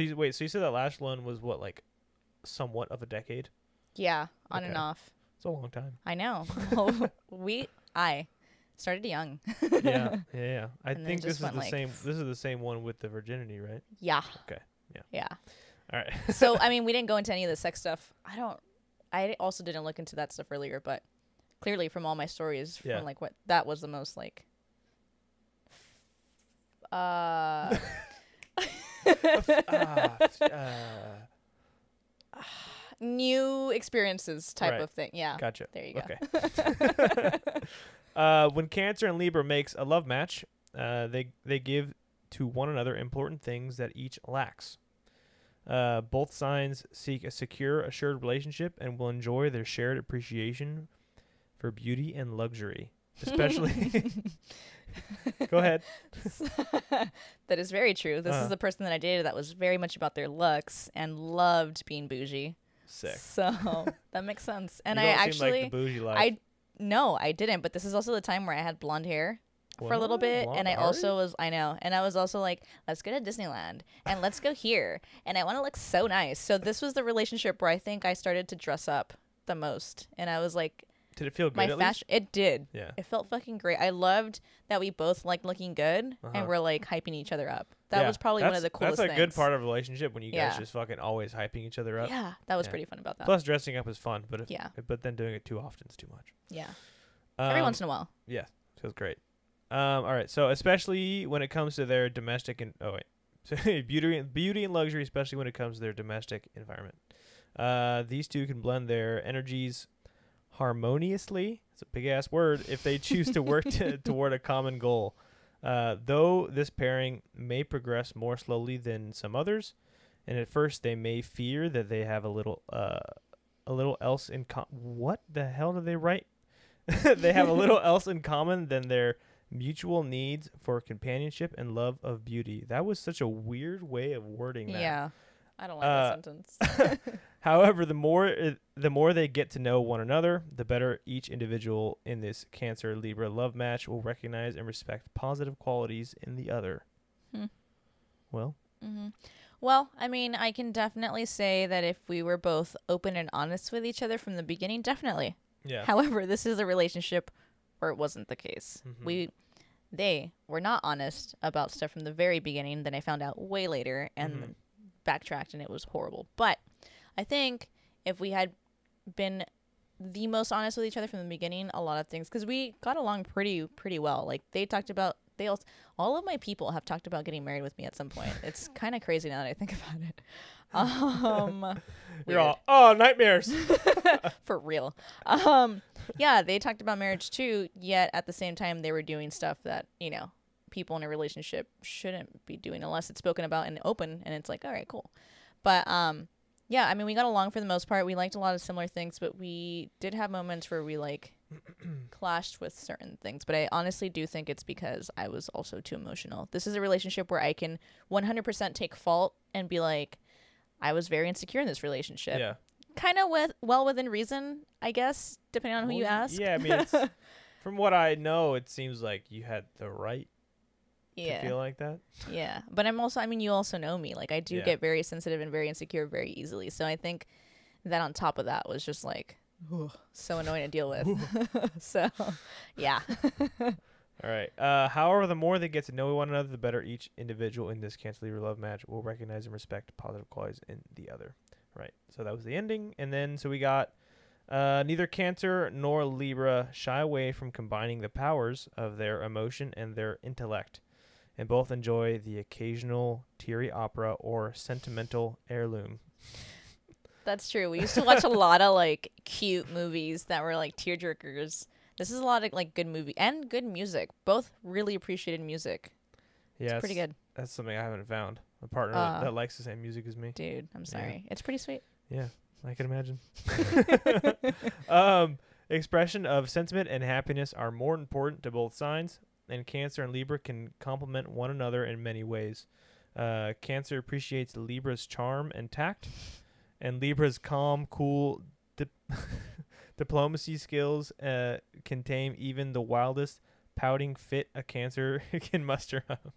you said that last one was what, like, somewhat of a decade? Yeah, on and off. It's a long time. I know. I started young. Yeah. I think this is the like same. This is the same one with the virginity, right? Yeah. Okay. Yeah. Yeah. All right. So I mean, we didn't go into any of the sex stuff. I also didn't look into that stuff earlier, but clearly from all my stories, from like what that was the most like. New experiences type of thing. Yeah. Gotcha. There you go. Okay. When Cancer and Libra makes a love match, they give to one another important things that each lacks. Both signs seek a secure, assured relationship and will enjoy their shared appreciation for beauty and luxury, especially. Go ahead. That is very true. This is the person that I dated that was very much about their looks and loved being bougie. Sick. So that makes sense. And you don't I actually, seem like the bougie life. I didn't. But this is also the time where I had blonde hair for a little bit, and I also was, I know, and I was also like, let's go to Disneyland and let's go here, and I want to look so nice. So this was the relationship where I think I started to dress up the most, and I was like, did it feel good? My at fashion, least? it did. Yeah, it felt fucking great. I loved that we both liked looking good, and we're like hyping each other up. That was probably one of the coolest things. That's a good part of a relationship when you guys just fucking always hyping each other up. Yeah, that was pretty fun about that. Plus, dressing up is fun, but then doing it too often is too much. Yeah, every once in a while. Yeah, feels great. All right, so especially when it comes to their domestic and beauty and luxury, especially when it comes to their domestic environment. These two can blend their energies harmoniously. It's a big ass word. If they choose to work toward a common goal, though this pairing may progress more slowly than some others, and at first they may fear that they have a little else in what the hell did they write? They have a little else in common than their mutual needs for companionship and love of beauty. That was such a weird way of wording that. Yeah, I don't like that sentence. However, the more they get to know one another, the better each individual in this Cancer Libra love match will recognize and respect positive qualities in the other. Well. Mm-hmm. Well, I mean, I can definitely say that if we were both open and honest with each other from the beginning, definitely. Yeah. However, this is a relationship or it wasn't the case. Mm-hmm. They were not honest about stuff from the very beginning. Then I found out way later and backtracked, and it was horrible. But I think if we had been the most honest with each other from the beginning, a lot of things, because we got along pretty well. Like they talked about, all of my people have talked about getting married with me at some point. It's kind of crazy now that I think about it. We're all nightmares. For real. Yeah, they talked about marriage too, yet at the same time they were doing stuff that, people in a relationship shouldn't be doing unless it's spoken about in the open, and it's like, all right, cool. But yeah, I mean, we got along for the most part. We liked a lot of similar things, but we did have moments where we clashed with certain things. But I honestly do think it's because I was also too emotional. This is a relationship where I can 100% take fault and be like, I was very insecure in this relationship. Yeah. Kind of within reason, I guess, depending on who you ask. Yeah, I mean, from what I know, it seems like you had the right to feel like that. Yeah. But you also know me. Like, I do get very sensitive and very insecure very easily. So I think that on top of that was just so annoying to deal with. So, yeah. All right. However, the more they get to know one another, the better each individual in this Cancer-Libra love match will recognize and respect positive qualities in the other. Right. So that was the ending. And then, so we got neither Cancer nor Libra shy away from combining the powers of their emotion and their intellect, and both enjoy the occasional teary opera or sentimental heirloom. That's true. We used to watch a lot of cute movies that were tearjerkers. This is a lot of good movie and good music. Both really appreciated music. Yeah, it's pretty good. That's something I haven't found. A partner that likes the same music as me. Dude, I'm sorry. Yeah. It's pretty sweet. Yeah, I can imagine. Expression of sentiment and happiness are more important to both signs, and Cancer and Libra can complement one another in many ways. Cancer appreciates Libra's charm and tact, and Libra's calm, cool diplomacy skills can tame even the wildest pouting fit a Cancer can muster up.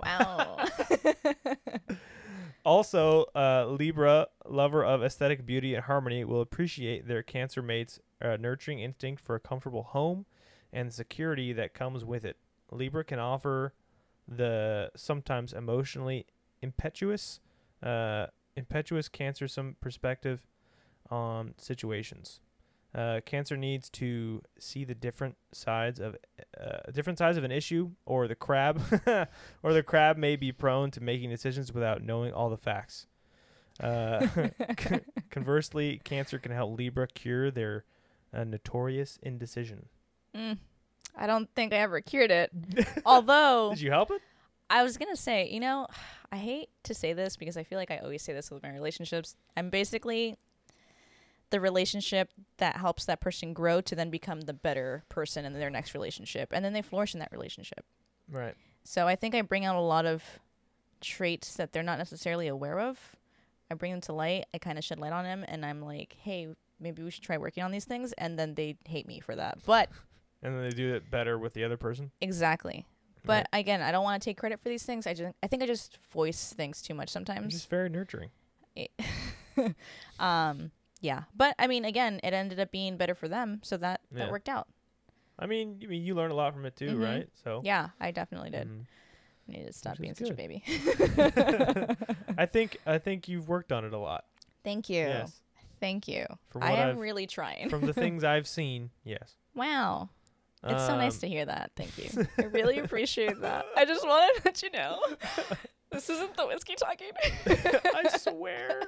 Wow. Also, Libra, lover of aesthetic beauty and harmony, will appreciate their Cancer mate's nurturing instinct for a comfortable home and the security that comes with it. Libra can offer the sometimes emotionally impetuous Cancer some perspective on situations. Cancer needs to see the different sides of an issue, or the crab, or the crab may be prone to making decisions without knowing all the facts. Conversely, Cancer can help Libra cure their notorious indecision. I don't think I ever cured it. Although, did you help it? I was gonna say, I hate to say this because I feel like I always say this with my relationships. I'm basically the relationship that helps that person grow to then become the better person in their next relationship, and then they flourish in that relationship. Right. So I think I bring out a lot of traits that they're not necessarily aware of. I bring them to light. I kind of shed light on them, and I'm like, hey, maybe we should try working on these things, and then they hate me for that. But and then they do it better with the other person. Exactly. But again, I don't want to take credit for these things. I think I just voice things too much sometimes. You're just very nurturing. Yeah. But I mean, again, it ended up being better for them, so that worked out. I mean, you learn a lot from it too, right? So yeah, I definitely did. I need to stop being such a baby. I think you've worked on it a lot. Thank you. Yes. Thank you. I am really trying. From the things I've seen, yes. Wow. It's so nice to hear that. Thank you. I really appreciate that. I just wanted to let you know. This isn't the whiskey talking. I swear.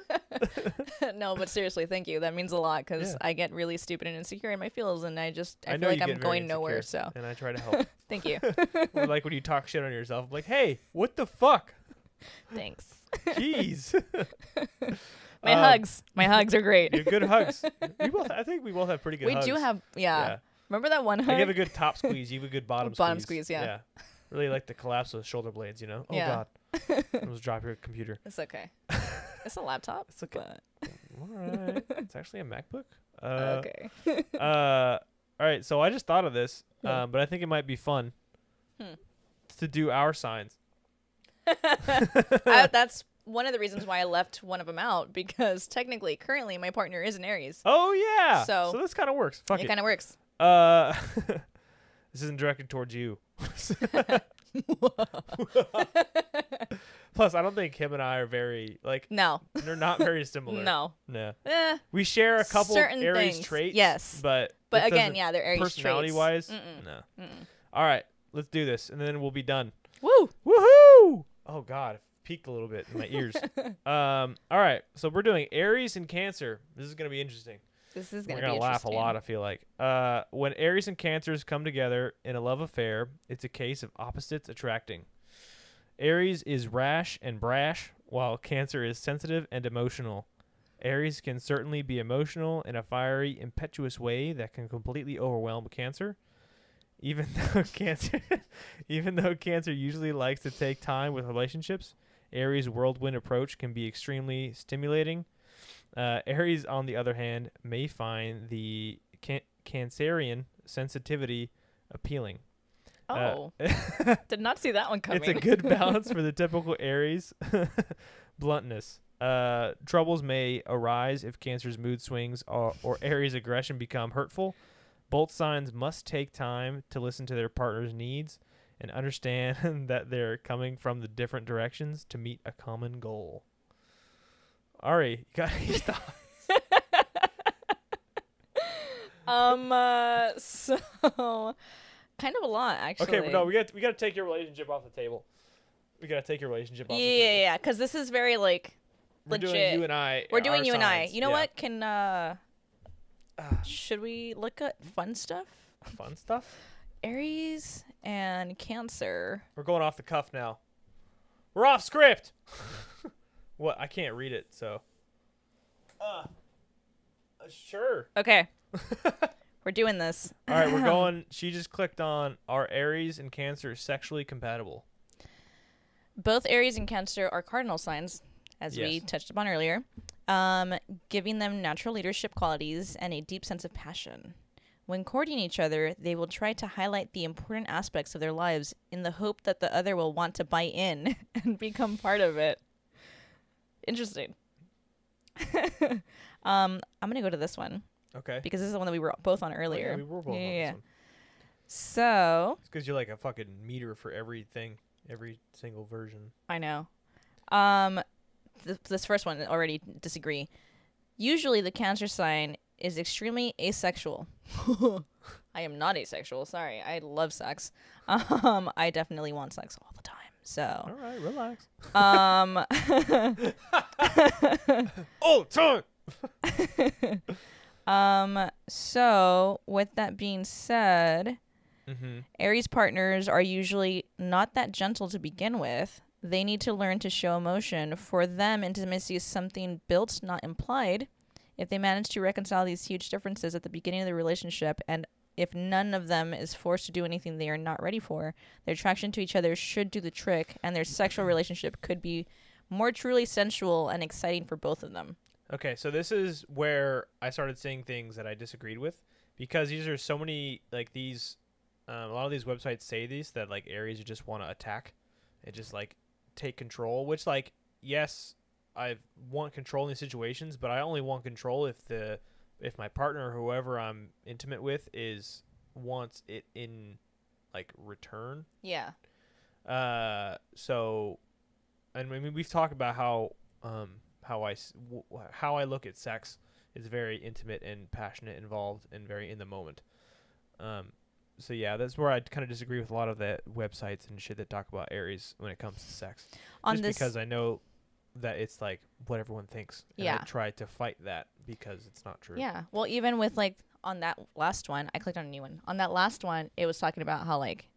No, but seriously, thank you. That means a lot because I get really stupid and insecure in my feels, and I feel like I'm going nowhere. So, and I try to help. Thank you. Or like when you talk shit on yourself, I'm like, hey, what the fuck? Thanks. Jeez. My hugs are great. You're good hugs. I think we both have pretty good hugs. We do have, yeah. Remember that one hug? I give a good top squeeze. You have a good bottom squeeze. Bottom squeeze, yeah. Really like the collapse of the shoulder blades, Oh, God. Almost drop your computer. It's okay. It's a laptop. It's okay. All right. It's actually a MacBook. Okay. All right. So I just thought of this, but I think it might be fun to do our signs. That's one of the reasons why I left one of them out, because technically, currently, my partner is an Aries. Oh yeah. So this kind of works. Fuck it it. kind of works. This isn't directed towards you. Plus, I don't think him and I are very No. They're not very similar. No. No. We share a couple certain Aries things. traits. Yes. But again, yeah, they're Aries personality traits. wise. Mm-mm. No. Mm-mm. All right, let's do this, and then we'll be done. Woo! Woohoo! Oh God, it peaked a little bit in my ears. All right, so we're doing Aries and Cancer. This is gonna be interesting. This is gonna We're gonna laugh a interesting. lot. I feel like when Aries and Cancers come together in a love affair, it's a case of opposites attracting. Aries is rash and brash, while Cancer is sensitive and emotional. Aries can certainly be emotional in a fiery, impetuous way that can completely overwhelm Cancer. Even though Cancer usually likes to take time with relationships, Aries' whirlwind approach can be extremely stimulating. Aries, on the other hand, may find the Cancerian sensitivity appealing. Oh, did not see that one coming. It's a good balance for the typical Aries. Bluntness. Troubles may arise if Cancer's mood swings or Aries' aggression become hurtful. Both signs must take time to listen to their partner's needs and understand that they're coming from the different directions to meet a common goal. Ari, you got any thoughts? So kind of a lot, actually. Okay, but no, we got to take your relationship off the table. We got to take your relationship off the table. Yeah, because this is very legit. We're doing you and I. We're doing our you and I. signs. You know what? Should we look at fun stuff? Fun stuff? Aries and Cancer. We're going off the cuff now. We're off script. What? I can't read it, so. Sure. Okay. We're doing this. All right, we're going. She just clicked on are Aries and Cancer sexually compatible? Both Aries and Cancer are cardinal signs, as we touched upon earlier, giving them natural leadership qualities and a deep sense of passion. When courting each other, they will try to highlight the important aspects of their lives in the hope that the other will want to buy in and become part of it. Interesting. I'm going to go to this one. Okay. Because this is the one that we were both on earlier. Oh, yeah, we were both on this one. So. It's because you're like a fucking meter for everything, every single version. I know. This first one, already disagree. Usually the Cancer sign is extremely asexual. I am not asexual. Sorry. I love sex. I definitely want sex all the time. So. All right, relax. Oh, time. So with that being said, Aries partners are usually not that gentle to begin with. They need to learn to show emotion. For them, intimacy is something built, not implied. If they manage to reconcile these huge differences at the beginning of the relationship, and if none of them is forced to do anything they are not ready for, their attraction to each other should do the trick, and their sexual relationship could be more truly sensual and exciting for both of them. Okay, so this is where I started seeing things that I disagreed with, because these are so many, like, these, a lot of these websites say these, that, like, Aries you just want to attack and just, like, take control, which, like, yes, I want control in these situations, but I only want control if my partner or whoever I'm intimate with wants it in, like, return. Yeah. So, and I mean, we've talked about how I look at sex is very intimate and passionate, involved, and very in the moment. So yeah, that's where I kind of disagree with a lot of the websites and shit that talk about Aries when it comes to sex. Because I know that it's like what everyone thinks. And I try to fight that because it's not true. Yeah. Well, even with like on that last one, I clicked on a new one. On that last one, it was talking about how like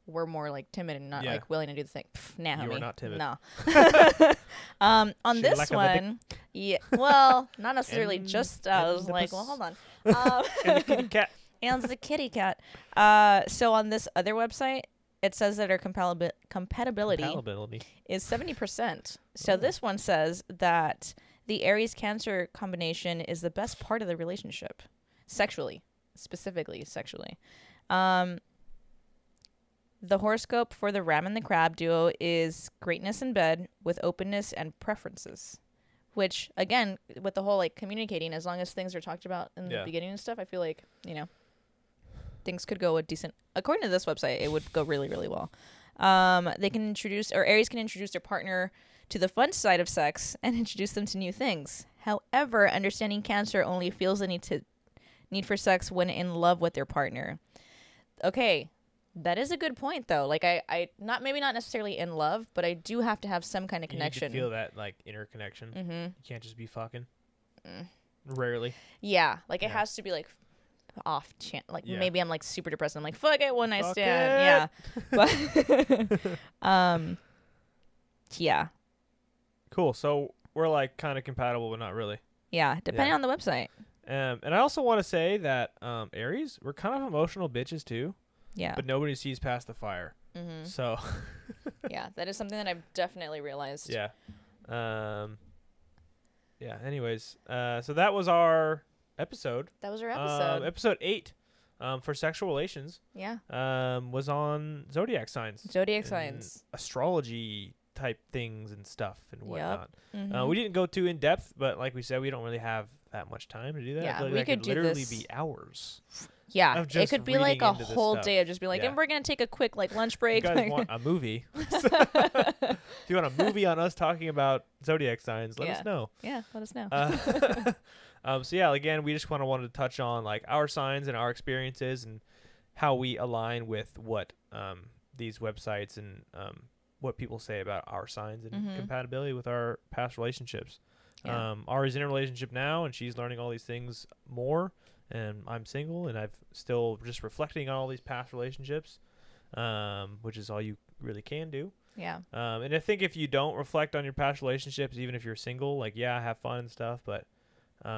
we're more like timid and not like willing to do the thing. Nah, homie. You are not timid. No. On this one, yeah. Well, not necessarily. Just I was like, well, hold on. And the kitty cat. And the kitty cat. So on this other website, it says that our compatibility is 70%. So this one says that the Aries Cancer combination is the best part of the relationship, specifically sexually. The horoscope for the ram and the crab duo is greatness in bed with openness and preferences. Which, again, with the whole, like, communicating, as long as things are talked about in the beginning and stuff, I feel like, you know, things could go a decent... According to this website, it would go really, really well. They can introduce... Or Aries can introduce their partner to the fun side of sex and introduce them to new things. However, understanding Cancer only feels the need for sex when in love with their partner. Okay, that is a good point, though. Like, I not maybe not necessarily in love, but I do have to have some kind of connection. You need to feel that, like, inner connection. Mm-hmm. You can't just be fucking. Rarely. Yeah, like, it has to be, like, off chance. Like, maybe I'm, like, super depressed. I'm like, fuck it, one night stand. Yeah. But, yeah. Cool. So we're, like, kind of compatible, but not really. Yeah, depending on the website. And I also want to say that Aries, we're kind of emotional bitches, too. Yeah. But nobody sees past the fire. Mm-hmm. So. Yeah, that is something that I've definitely realized. Yeah. Yeah, anyways. So that was our episode. That was our episode. Episode 8 for sexual relations. Yeah. Was on zodiac signs. Zodiac signs. Astrology type things and stuff and whatnot. Yep. Mm-hmm. We didn't go too in depth, but like we said, we don't really have that much time to do that. Yeah, I feel like we that could do literally this. be hours. Yeah, it could be like a whole stuff. day of just be like, and we're going to take a quick like lunch break. You guys want a movie? If you want a movie on us talking about zodiac signs, let us know. Yeah, let us know. So yeah, again, we just wanted to touch on like our signs and our experiences and how we align with what these websites and what people say about our signs and compatibility with our past relationships. Yeah. Ari's in a relationship now, and she's learning all these things more. And I'm single, and I've still just reflecting on all these past relationships, which is all you really can do. Yeah. And I think if you don't reflect on your past relationships, even if you're single, like, yeah, have fun and stuff, but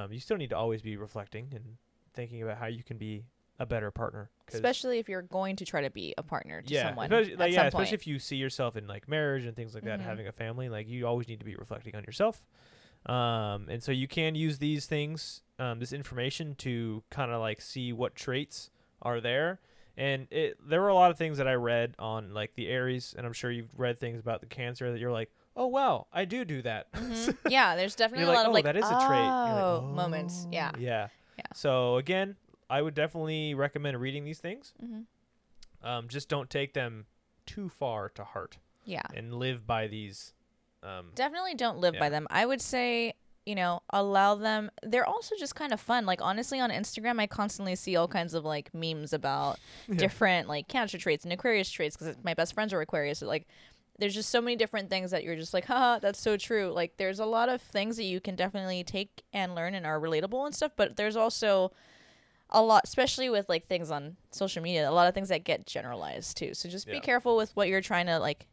you still need to always be reflecting and thinking about how you can be a better partner. Especially if you're going to try to be a partner to someone. Especially if you see yourself in like marriage and things like that, having a family, like you always need to be reflecting on yourself. And so you can use these things, this information to kind of like see what traits are there. And there were a lot of things that I read on like the Aries, and I'm sure you've read things about the Cancer that you're like, oh, wow, I do that. Yeah, there's definitely a lot of like, that is a trait. Like, moments. Yeah. Yeah. So again, I would definitely recommend reading these things. Just don't take them too far to heart. Yeah. And live by these. Definitely don't live by them. I would say, allow them. They're also just kind of fun. Like, honestly, on Instagram, I constantly see all kinds of like memes about different like Cancer traits and Aquarius traits because my best friends are Aquarius. So, like, there's just so many different things that you're just like, haha, that's so true. Like, there's a lot of things that you can definitely take and learn and are relatable and stuff. But there's also a lot, especially with like things on social media, a lot of things that get generalized too. So just be careful with what you're trying to like,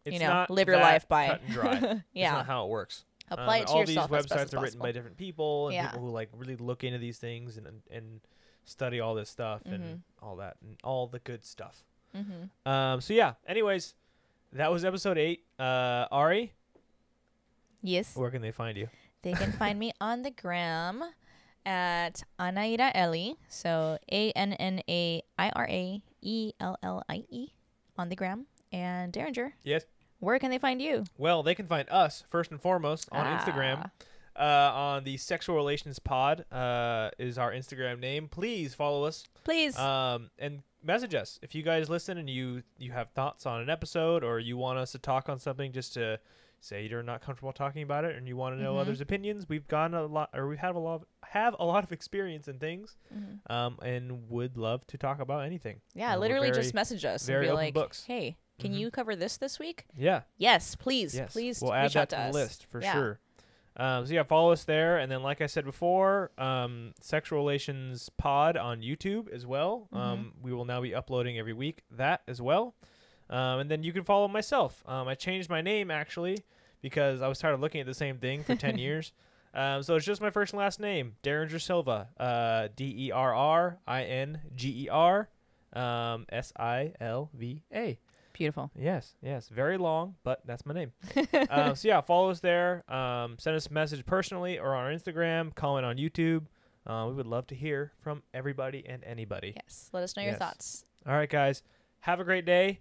live your life by. Cut and dry. It's not how it works. Apply it to yourself. All these websites are written by different people and people who like really look into these things and study all this stuff and all that and all the good stuff. So yeah. Anyways, that was episode 8. Ari. Yes. Where can they find you? They can find me on the gram at Anaira Ellie. So ANNAIRAELLIE on the gram. And Derringer. Yes. Where can they find you? Well, they can find us first and foremost on Instagram. On the Sexual Relations Pod is our Instagram name. Please follow us. Please. And message us if you guys listen and you have thoughts on an episode or you want us to talk on something just to say you're not comfortable talking about it and you want to know others' opinions. We've gotten a lot, or we have a lot of experience in things, and would love to talk about anything. Yeah, literally just message us and be like, books. Hey, can you cover this week? Yeah. Yes, please. Yes. Please we'll add that to the list for sure. So yeah, follow us there. And then like I said before, Sexual Relations Pod on YouTube as well. We will now be uploading every week that as well. And then you can follow myself. I changed my name actually because I was tired of looking at the same thing for 10 years. So it's just my first and last name, Derringer Silva, DERRINGER, SILVA. Beautiful. Yes. Very long, but that's my name. So yeah, follow us there. Send us a message personally or on our Instagram. Comment on YouTube. We would love to hear from everybody and anybody. Yes. Let us know your thoughts. All right, guys. Have a great day.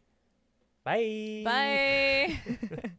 Bye. Bye.